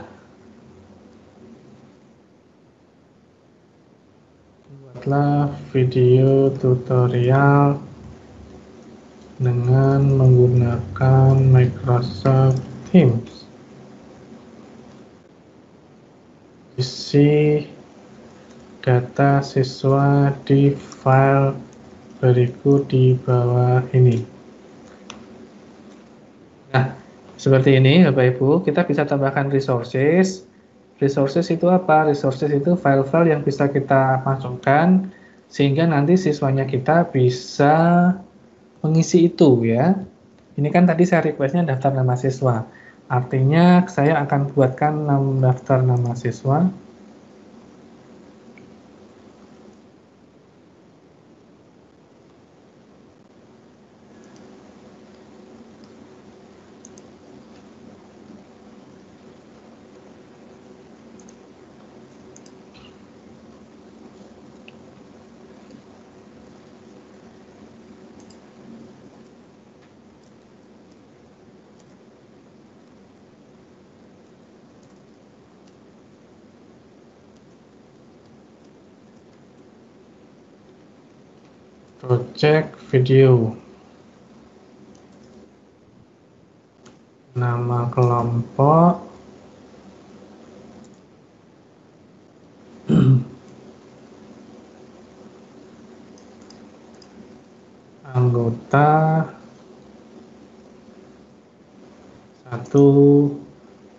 buatlah video tutorial dengan menggunakan Microsoft Teams. Isi data siswa di file berikut di bawah ini. Nah, seperti ini Bapak Ibu, kita bisa tambahkan resources. Resources itu apa? Resources itu file-file yang bisa kita masukkan sehingga nanti siswanya kita bisa mengisi itu ya. Ini kan tadi saya requestnya daftar nama siswa. Artinya saya akan buatkan daftar nama siswa. Project video, nama kelompok, anggota, 1,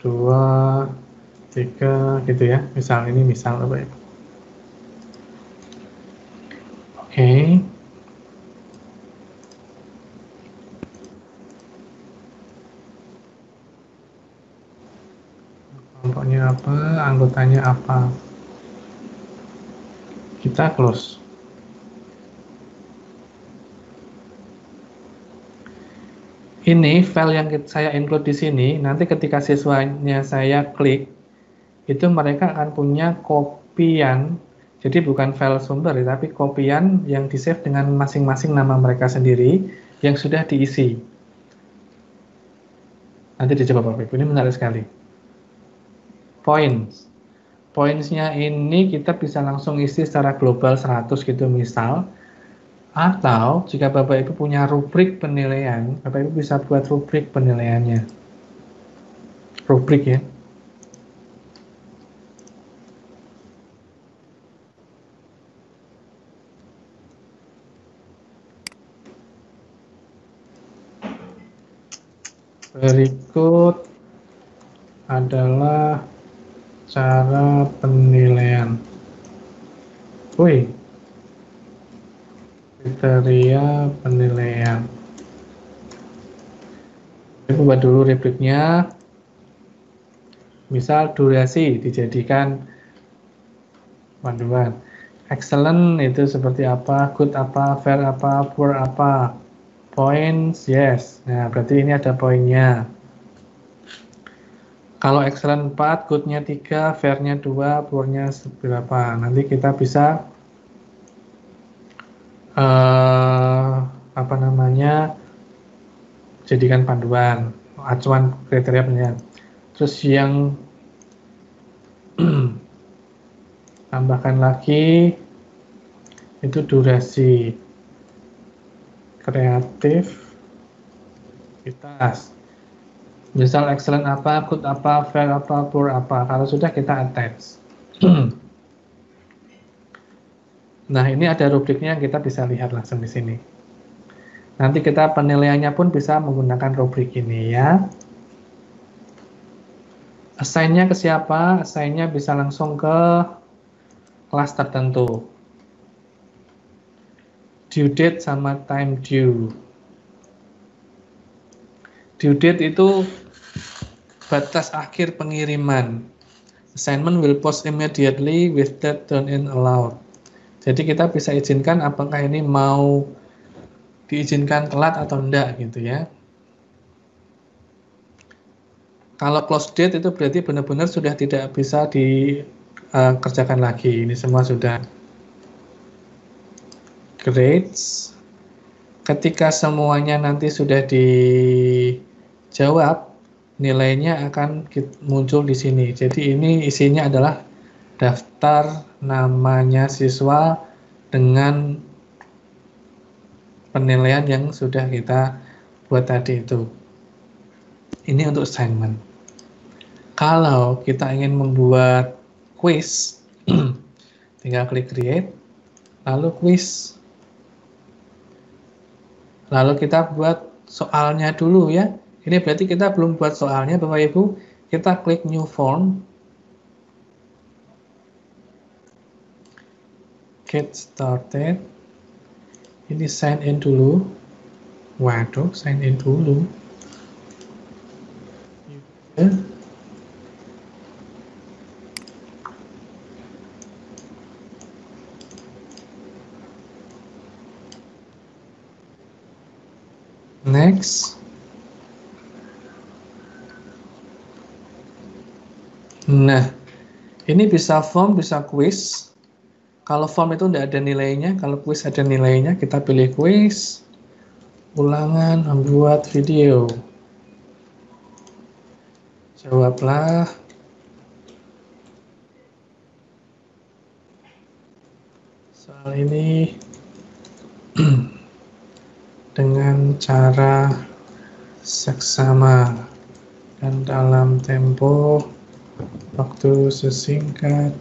2, 3 gitu ya. Misal ini misal apa ya? Oke. Kelompoknya apa, anggotanya apa. Kita close. Ini file yang saya include di sini, nanti ketika siswanya saya klik, itu mereka akan punya kopian, jadi bukan file sumber, tapi kopian yang di-save dengan masing-masing nama mereka sendiri yang sudah diisi. Nanti dicoba Bapak Ibu, ini menarik sekali. Points. Points-nya ini kita bisa langsung isi secara global 100 gitu misal. Atau jika Bapak Ibu punya rubrik penilaian, Bapak Ibu bisa buat rubrik penilaiannya. Rubrik ya. Berikut adalah cara penilaian. Wih, kriteria penilaian. Kita buat dulu rubriknya. Misal durasi dijadikan panduan. Excellent itu seperti apa, good apa, fair apa, poor apa. Points, yes. Nah, berarti ini ada poinnya. Kalau excellent 4, good-nya 3, fair-nya 2, poor-nya berapa. Nanti kita bisa jadikan panduan, acuan kriteria penilaian. Terus yang tambahkan lagi itu durasi, kreativitas. Misal excellent apa, good apa, fair apa, poor apa. Kalau sudah kita attach. Nah, ini ada rubriknya yang kita bisa lihat langsung di sini. Nanti kita penilaiannya pun bisa menggunakan rubrik ini ya. Assign-nya ke siapa? Assign-nya bisa langsung ke kelas tertentu. Due date sama time due. Due date itu batas akhir pengiriman. Assignment will post immediately with that turn in allowed. Jadi kita bisa izinkan apakah ini mau diizinkan telat atau enggak gitu ya. Kalau close date itu berarti benar-benar sudah tidak bisa dikerjakan lagi. Ini semua sudah grades. Ketika semuanya nanti sudah dijawab, nilainya akan muncul di sini. Jadi ini isinya adalah daftar namanya siswa dengan penilaian yang sudah kita buat tadi itu. Ini untuk assignment. Kalau kita ingin membuat quiz, tinggal klik create, lalu quiz. Lalu kita buat soalnya dulu ya. Ini berarti kita belum buat soalnya Bapak Ibu. Kita klik new form. Get started. Ini sign in dulu. Waduh, sign in dulu. Next. Nah, ini bisa form, bisa quiz. Kalau form itu tidak ada nilainya, kalau quiz ada nilainya, kita pilih quiz. Ulangan membuat video. Jawablah. Soal ini dengan cara seksama dan dalam tempo waktu sesingkat.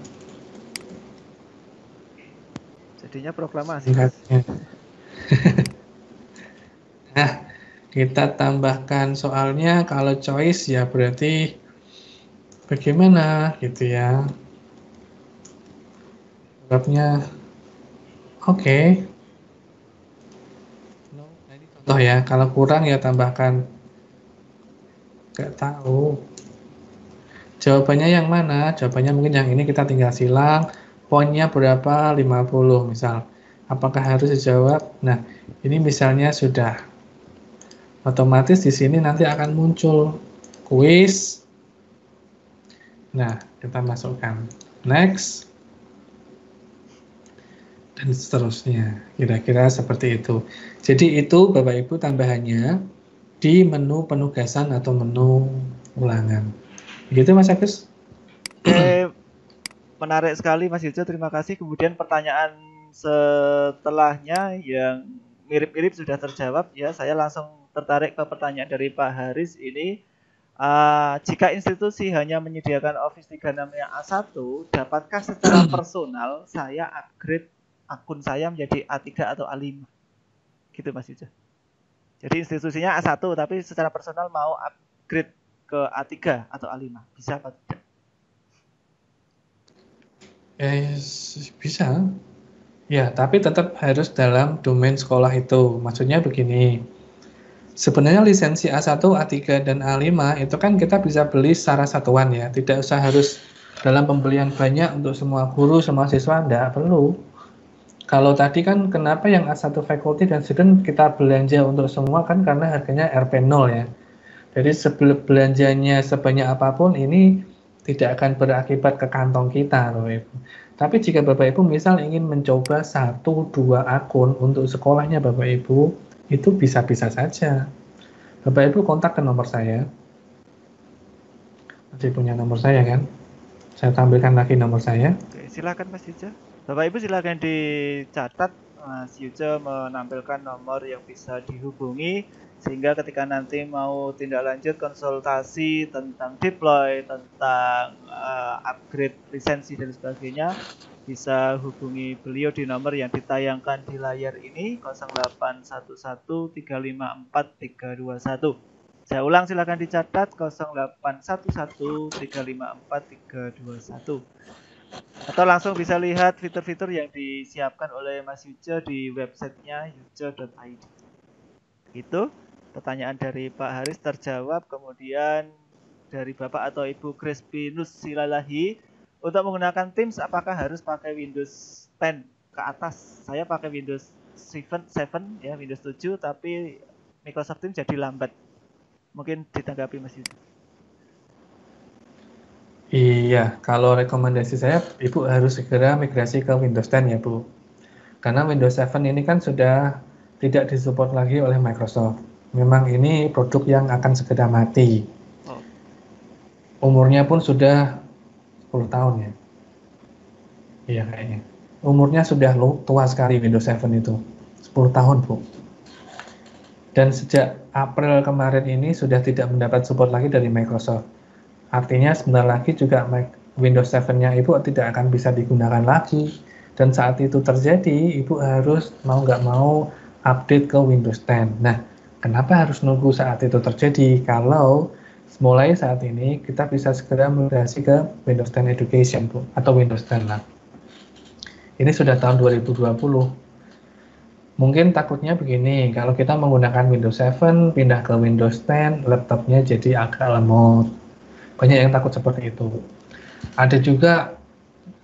Jadinya proklamasi. Nah, kita tambahkan soalnya. Kalau choice ya berarti bagaimana gitu ya. Jawabnya oke. Contoh ya, kalau kurang ya tambahkan nggak tahu. Jawabannya yang mana? Jawabannya mungkin yang ini, kita tinggal silang. Poinnya berapa? 50 misal. Apakah harus dijawab? Nah, ini misalnya sudah. Otomatis di sini nanti akan muncul quiz. Nah, kita masukkan next. Dan seterusnya, kira-kira seperti itu. Jadi itu Bapak Ibu tambahannya di menu penugasan atau menu ulangan. Begitu Mas Agus? Menarik sekali Mas Yujo, terima kasih. Kemudian pertanyaan setelahnya yang mirip-mirip sudah terjawab ya. Saya langsung tertarik ke pertanyaan dari Pak Haris ini. Jika institusi hanya menyediakan Office 365 A1, dapatkah secara personal saya upgrade akun saya menjadi A3 atau A5? Gitu Mas Yujo. Jadi institusinya A1 tapi secara personal mau upgrade ke A3 atau A5? Bisa atau tidak? Bisa. Ya, tapi tetap harus dalam domain sekolah itu. Maksudnya begini, sebenarnya lisensi A1, A3, dan A5 itu kan kita bisa beli secara satuan ya. Tidak usah harus dalam pembelian banyak untuk semua guru, semua siswa, tidak perlu. Kalau tadi kan kenapa yang A1 faculty dan student kita belanja untuk semua kan karena harganya Rp0 ya. Jadi belanjanya sebanyak apapun ini tidak akan berakibat ke kantong kita, Bapak Ibu. Tapi jika Bapak Ibu misal ingin mencoba 1-2 akun untuk sekolahnya Bapak Ibu, itu bisa-bisa saja. Bapak Ibu kontak ke nomor saya. Masih punya nomor saya kan? Saya tampilkan lagi nomor saya. Oke, silakan Mas Yuce. Bapak Ibu silakan dicatat. Mas Yuce menampilkan nomor yang bisa dihubungi sehingga ketika nanti mau tindak lanjut konsultasi tentang deploy, tentang upgrade lisensi dan sebagainya, bisa hubungi beliau di nomor yang ditayangkan di layar ini 0811354321. Saya ulang, silakan dicatat 0811354321. Atau langsung bisa lihat fitur-fitur yang disiapkan oleh Mas Yuce di websitenya yuce.id. Itu pertanyaan dari Pak Haris terjawab. Kemudian dari Bapak atau Ibu Crispinus Silalahi, untuk menggunakan Teams apakah harus pakai Windows 10 ke atas? Saya pakai Windows 7 ya, Windows 7, tapi Microsoft Teams jadi lambat. Mungkin ditanggapi Mas Yuce. Iya, kalau rekomendasi saya, Ibu harus segera migrasi ke Windows 10 ya, Bu. Karena Windows 7 ini kan sudah tidak disupport lagi oleh Microsoft. Memang ini produk yang akan segera mati. Umurnya pun sudah 10 tahun ya. Iya kayaknya. Umurnya sudah tua sekali Windows 7 itu. 10 tahun, Bu. Dan sejak April kemarin ini sudah tidak mendapat support lagi dari Microsoft. Artinya sebentar lagi juga Windows 7-nya Ibu tidak akan bisa digunakan lagi. Dan saat itu terjadi, Ibu harus mau nggak mau update ke Windows 10. Nah, kenapa harus nunggu saat itu terjadi? Kalau mulai saat ini kita bisa segera migrasi ke Windows 10 Education, Bu, atau Windows 10 lah. Ini sudah tahun 2020. Mungkin takutnya begini, kalau kita menggunakan Windows 7, pindah ke Windows 10, laptopnya jadi agak lemot. Banyak yang takut seperti itu. Ada juga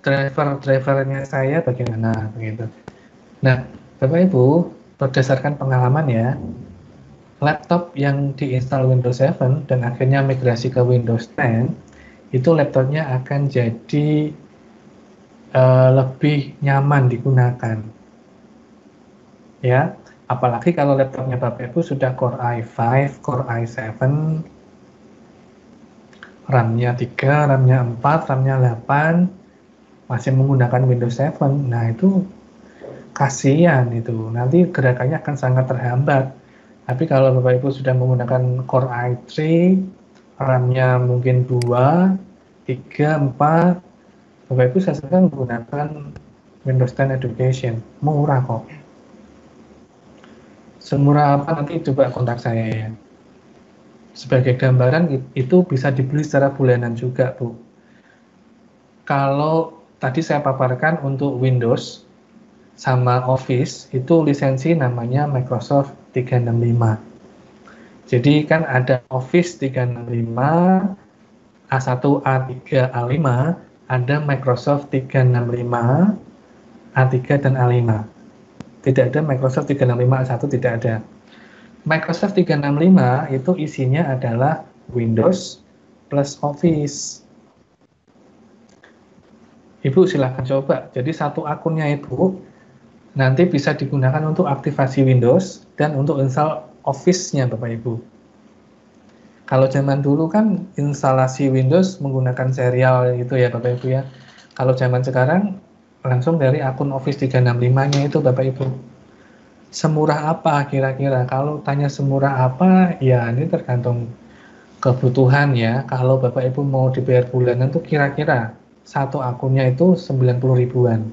driver-drivernya saya bagaimana begitu. Nah, Bapak Ibu, berdasarkan pengalaman ya, laptop yang diinstal Windows 7 dan akhirnya migrasi ke Windows 10, itu laptopnya akan jadi lebih nyaman digunakan. Ya, apalagi kalau laptopnya Bapak Ibu sudah Core i5, Core i7, RAM-nya 3, RAM-nya 4, RAM-nya 8, masih menggunakan Windows 7. Nah, itu kasihan itu. Nanti gerakannya akan sangat terhambat. Tapi kalau Bapak Ibu sudah menggunakan Core i3, RAM-nya mungkin 2, 3, 4, Bapak Ibu sasaran menggunakan Windows 10 Education. Murah kok. Semurah apa nanti coba kontak saya ya. Sebagai gambaran itu bisa dibeli secara bulanan juga, Bu. Kalau tadi saya paparkan untuk Windows sama Office, itu lisensi namanya Microsoft 365. Jadi kan ada Office 365, A1, A3, A5, ada Microsoft 365, A3, dan A5. Tidak ada Microsoft 365 A1, tidak ada. Microsoft 365 itu isinya adalah Windows plus Office. Ibu silahkan coba. Jadi satu akunnya Ibu nanti bisa digunakan untuk aktivasi Windows dan untuk install Office-nya Bapak Ibu. Kalau zaman dulu kan instalasi Windows menggunakan serial itu ya Bapak Ibu ya. Kalau zaman sekarang langsung dari akun Office 365-nya itu Bapak Ibu. Semurah apa kira-kira? Kalau tanya semurah apa, ya ini tergantung kebutuhan ya. Kalau Bapak Ibu mau dibayar bulanan tuh kira-kira satu akunnya itu 90 ribuan.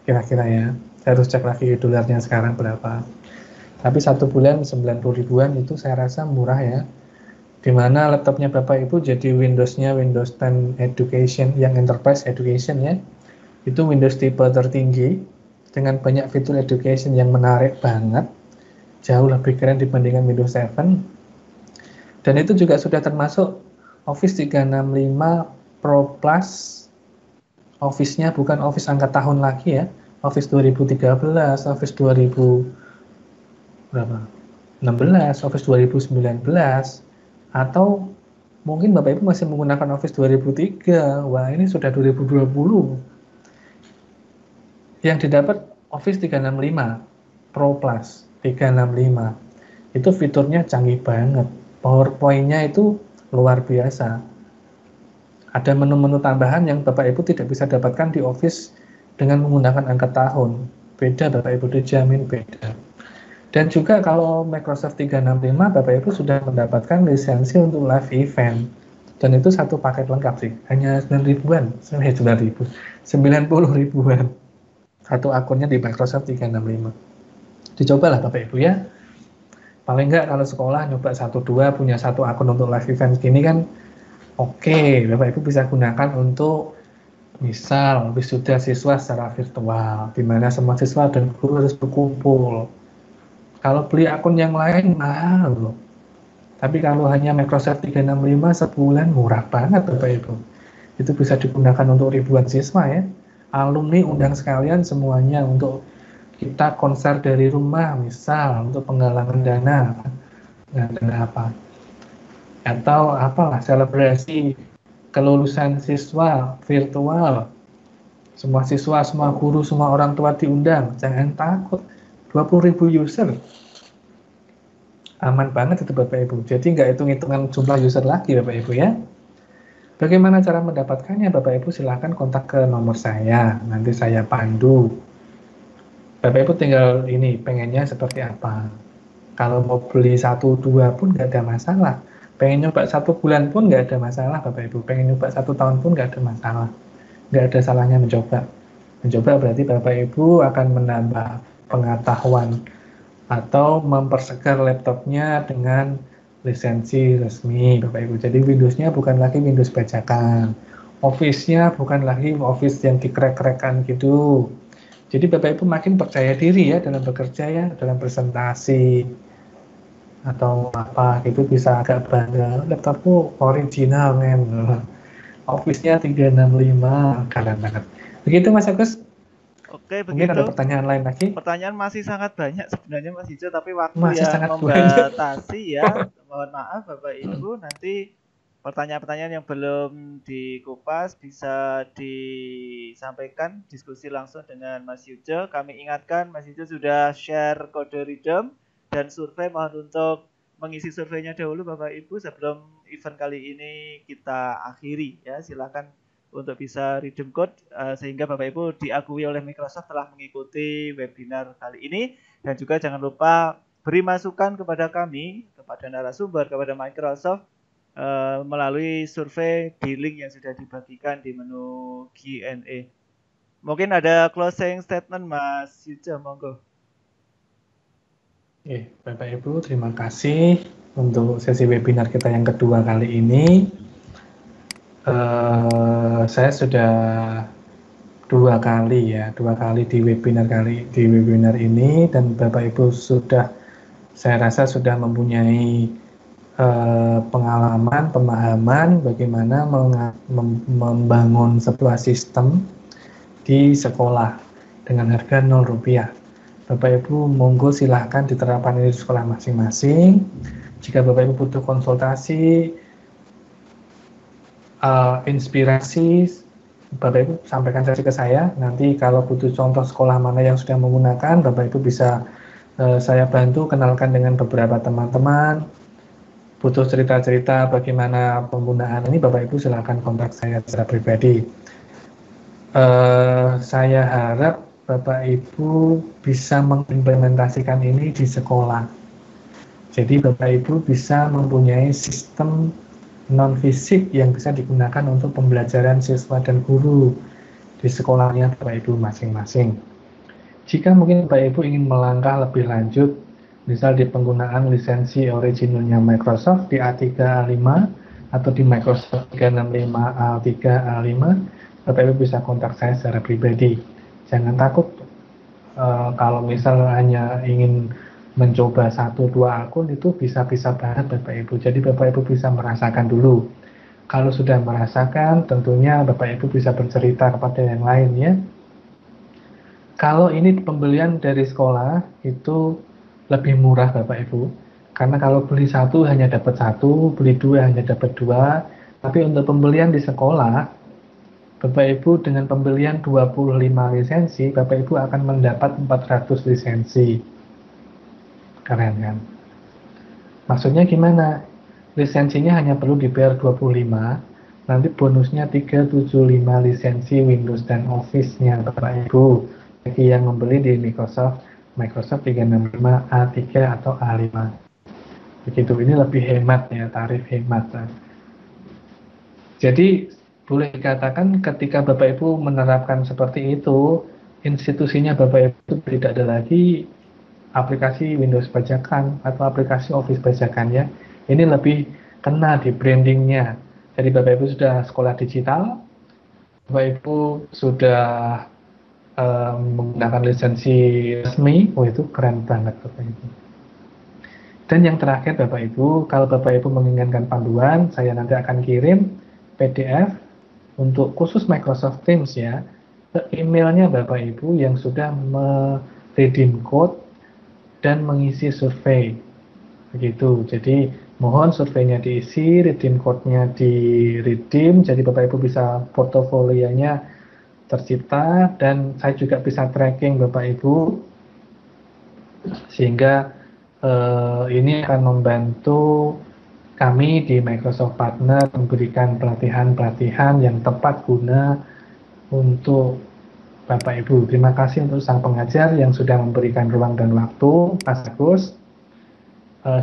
Kira-kira ya. Saya harus cek lagi dolarnya sekarang berapa. Tapi satu bulan 90 ribuan itu saya rasa murah ya. di mana laptopnya Bapak Ibu jadi Windows-nya Windows 10 Education, yang Enterprise Education ya. Itu Windows tipe tertinggi dengan banyak fitur education yang menarik banget, jauh lebih keren dibandingkan Windows 7. Dan itu juga sudah termasuk Office 365 Pro Plus. Office-nya bukan Office angka tahun lagi ya, Office 2013, Office 2016, Office 2019, atau mungkin Bapak Ibu masih menggunakan Office 2003. Wah, ini sudah 2020. Yang didapat Office 365 Pro Plus 365. Itu fiturnya canggih banget. PowerPoint-nya itu luar biasa. Ada menu-menu tambahan yang Bapak Ibu tidak bisa dapatkan di Office dengan menggunakan angka tahun. Beda Bapak Ibu, dijamin beda. Dan juga kalau Microsoft 365, Bapak Ibu sudah mendapatkan lisensi untuk live event. Dan itu satu paket lengkap sih, hanya 9 ribuan. Satu akunnya di Microsoft 365. Dicobalah Bapak Ibu ya. Paling enggak kalau sekolah nyoba 1-2 punya satu akun untuk live event gini kan oke, Bapak Ibu bisa gunakan untuk misal wisuda siswa secara virtual, di mana semua siswa dan guru harus berkumpul. Kalau beli akun yang lain mahal loh. Tapi kalau hanya Microsoft 365 sebulan murah banget Bapak Ibu. Itu bisa digunakan untuk ribuan siswa ya. Alumni undang sekalian semuanya untuk kita konser dari rumah, misal untuk penggalangan dana apa, atau apalah selebrasi kelulusan siswa virtual. Semua siswa, semua guru, semua orang tua diundang. Jangan takut. 20.000 user. Aman banget itu Bapak Ibu. Jadi nggak hitung-hitungan jumlah user lagi Bapak Ibu ya. Bagaimana cara mendapatkannya? Bapak Ibu silahkan kontak ke nomor saya. Nanti saya pandu. Bapak Ibu tinggal ini, pengennya seperti apa. Kalau mau beli 1-2 pun nggak ada masalah. Pengen nyoba 1 bulan pun nggak ada masalah Bapak Ibu. Pengen nyoba 1 tahun pun nggak ada masalah. Nggak ada salahnya mencoba. Mencoba berarti Bapak Ibu akan menambah pengetahuan atau mempersegar laptopnya dengan lisensi resmi Bapak Ibu. Jadi Windows-nya bukan lagi Windows bajakan. Office-nya bukan lagi Office yang dikrek-krekan gitu. Jadi Bapak Ibu makin percaya diri ya dalam bekerja ya, dalam presentasi atau apa gitu bisa agak bangga. Laptopku original men. Office-nya 365, keren banget. Begitu Mas Agus. Oke, Mungkin begitu. ada pertanyaan lain lagi? Pertanyaan masih sangat banyak sebenarnya Mas Ijo, tapi waktu Masih yang sangat membatasi ya. Mohon maaf Bapak Ibu, nanti pertanyaan-pertanyaan yang belum dikupas bisa disampaikan diskusi langsung dengan Mas Yujo. Kami ingatkan Mas Yujo sudah share kode redeem dan survei, mohon untuk mengisi surveinya dahulu Bapak Ibu sebelum event kali ini kita akhiri ya. Silakan untuk bisa redeem code sehingga Bapak Ibu diakui oleh Microsoft telah mengikuti webinar kali ini. Dan juga jangan lupa beri masukan kepada kami, kepada narasumber, kepada Microsoft melalui survei di link yang sudah dibagikan di menu Q&A. Mungkin ada closing statement Mas Yujo, monggo. Oke, Bapak Ibu terima kasih untuk sesi webinar kita yang kedua kali ini. Saya sudah dua kali di webinar ini, dan Bapak Ibu saya rasa sudah mempunyai pengalaman, pemahaman bagaimana membangun sebuah sistem di sekolah dengan harga Rp0. Bapak Ibu monggo silahkan diterapkan ini di sekolah masing-masing. Jika Bapak Ibu butuh konsultasi, inspirasi, Bapak Ibu sampaikan saja ke saya. Nanti kalau butuh contoh sekolah mana yang sudah menggunakan, Bapak Ibu bisa saya bantu kenalkan dengan beberapa teman-teman. Butuh cerita-cerita bagaimana penggunaan ini, Bapak Ibu silakan kontak saya secara pribadi. Saya harap Bapak Ibu bisa mengimplementasikan ini di sekolah. Jadi Bapak Ibu bisa mempunyai sistem non-fisik yang bisa digunakan untuk pembelajaran siswa dan guru di sekolahnya Bapak Ibu masing-masing. Jika mungkin Bapak Ibu ingin melangkah lebih lanjut misal di penggunaan lisensi originalnya Microsoft di A3, A5, atau di Microsoft 365, A3, A5, Bapak Ibu bisa kontak saya secara pribadi. Jangan takut kalau misal hanya ingin mencoba 1-2 akun, itu bisa-bisa banget Bapak Ibu. Jadi Bapak Ibu bisa merasakan dulu. Kalau sudah merasakan, tentunya Bapak Ibu bisa bercerita kepada yang lain ya. Kalau ini pembelian dari sekolah itu lebih murah Bapak Ibu. Karena kalau beli 1 hanya dapat 1, beli 2 hanya dapat 2. Tapi untuk pembelian di sekolah, Bapak Ibu dengan pembelian 25 lisensi, Bapak Ibu akan mendapat 400 lisensi. Keren kan? Maksudnya gimana? Lisensinya hanya perlu dibayar 25, nanti bonusnya 375 lisensi Windows dan Office-nya Bapak Ibu. Bagi yang membeli di Microsoft 365 A3 atau A5. Begitu, ini lebih hemat ya, tarif hemat. Jadi boleh dikatakan ketika Bapak Ibu menerapkan seperti itu, institusinya Bapak Ibu tidak ada lagi aplikasi Windows bajakan atau aplikasi Office bajakan ya. Ini lebih kena di brandingnya. Jadi Bapak Ibu sudah sekolah digital, Bapak Ibu sudah menggunakan lisensi resmi, itu keren banget Bapak Ibu. Dan yang terakhir Bapak Ibu, kalau Bapak Ibu menginginkan panduan, saya nanti akan kirim PDF untuk khusus Microsoft Teams ya, ke emailnya Bapak Ibu yang sudah redeem code dan mengisi survei. Begitu. Jadi mohon surveinya diisi, redeem code-nya di redeem, jadi Bapak Ibu bisa portofolionya tercipta, dan saya juga bisa tracking Bapak Ibu, sehingga ini akan membantu kami di Microsoft Partner memberikan pelatihan-pelatihan yang tepat guna untuk Bapak Ibu. Terima kasih untuk sang pengajar yang sudah memberikan ruang dan waktu, Mas Agus,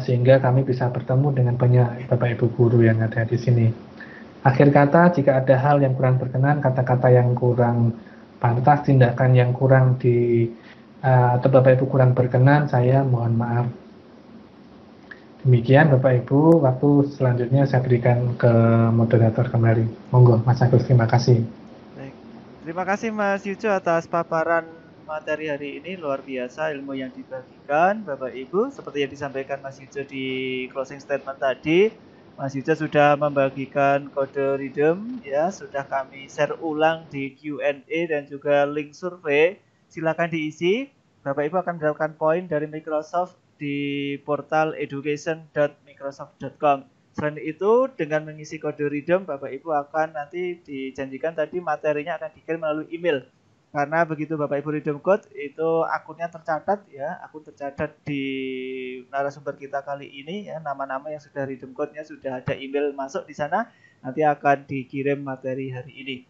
sehingga kami bisa bertemu dengan banyak Bapak Ibu guru yang ada di sini. Akhir kata, jika ada hal yang kurang berkenan, kata-kata yang kurang pantas, tindakan yang kurang atau Bapak Ibu kurang berkenan, saya mohon maaf. Demikian Bapak Ibu, waktu selanjutnya saya berikan ke moderator kembali. Monggo Mas Agus, terima kasih. Baik. Terima kasih Mas Yujo atas paparan materi hari ini, luar biasa ilmu yang dibagikan Bapak Ibu. Seperti yang disampaikan Mas Yujo di closing statement tadi, Mas Yujo sudah membagikan kode redeem ya, sudah kami share ulang di Q&A dan juga link survei. Silakan diisi. Bapak Ibu akan mendapatkan poin dari Microsoft di portal education.microsoft.com. Selain itu, dengan mengisi kode redeem, Bapak Ibu akan nanti dijanjikan tadi materinya akan dikirim melalui email. Karena begitu Bapak Ibu redeem code, itu akunnya tercatat ya, akun tercatat di narasumber kita kali ini ya, nama-nama yang sudah redeem code-nya sudah ada email masuk di sana, nanti akan dikirim materi hari ini.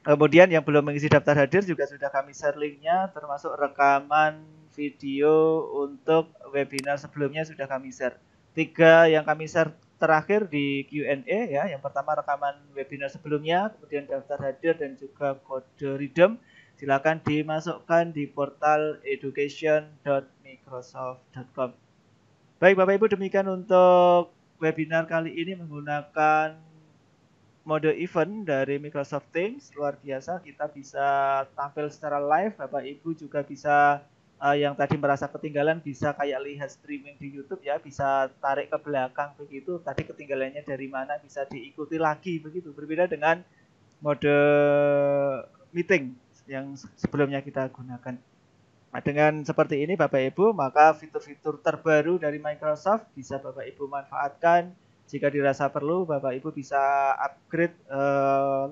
Kemudian yang belum mengisi daftar hadir juga sudah kami share linknya, termasuk rekaman video untuk webinar sebelumnya sudah kami share. 3 yang kami share terakhir di Q&A ya, yang pertama rekaman webinar sebelumnya, kemudian daftar hadir dan juga kode redeem. Silakan dimasukkan di portal education.microsoft.com. Baik Bapak Ibu, demikian untuk webinar kali ini menggunakan mode event dari Microsoft Teams. Luar biasa, kita bisa tampil secara live. Bapak Ibu juga bisa yang tadi merasa ketinggalan bisa kayak lihat streaming di YouTube ya, bisa tarik ke belakang begitu. Tadi ketinggalannya dari mana bisa diikuti lagi begitu. Berbeda dengan mode meeting yang sebelumnya kita gunakan. Nah, dengan seperti ini Bapak Ibu, maka fitur-fitur terbaru dari Microsoft bisa Bapak Ibu manfaatkan. Jika dirasa perlu, Bapak Ibu bisa upgrade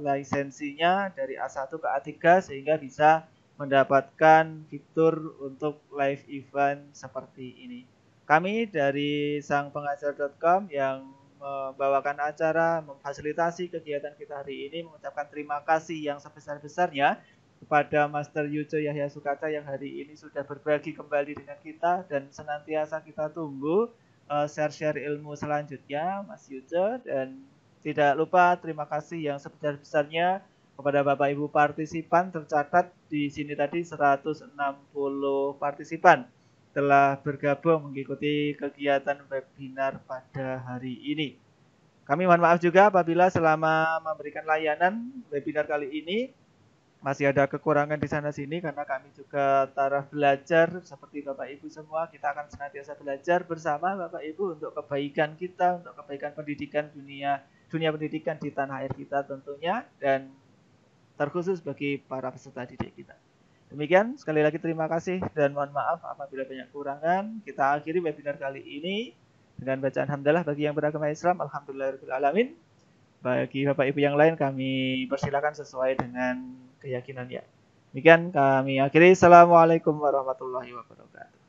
lisensinya dari A1 ke A3 sehingga bisa mendapatkan fitur untuk live event seperti ini. Kami dari sangpengajar.com yang membawakan acara, memfasilitasi kegiatan kita hari ini, mengucapkan terima kasih yang sebesar-besarnya kepada Master Yujo Yahya Sukata yang hari ini sudah berbagi kembali dengan kita, dan senantiasa kita tunggu share-share ilmu selanjutnya Mas Yujo. Dan tidak lupa terima kasih yang sebesar-besarnya kepada Bapak Ibu partisipan. Tercatat di sini tadi 160 partisipan. telah bergabung mengikuti kegiatan webinar pada hari ini. Kami mohon maaf juga apabila selama memberikan layanan webinar kali ini masih ada kekurangan di sana sini, karena kami juga taraf belajar seperti Bapak Ibu semua. Kita akan senantiasa belajar bersama Bapak Ibu untuk kebaikan kita, untuk kebaikan pendidikan dunia pendidikan di tanah air kita tentunya, dan terkhusus bagi para peserta didik kita. Demikian, sekali lagi terima kasih dan mohon maaf apabila banyak kekurangan. Kita akhiri webinar kali ini dengan bacaan hamdalah bagi yang beragama Islam. Alhamdulillahirabbil alamin. Bagi Bapak Ibu yang lain kami persilakan sesuai dengan keyakinannya. Demikian kami akhiri. Assalamualaikum warahmatullahi wabarakatuh.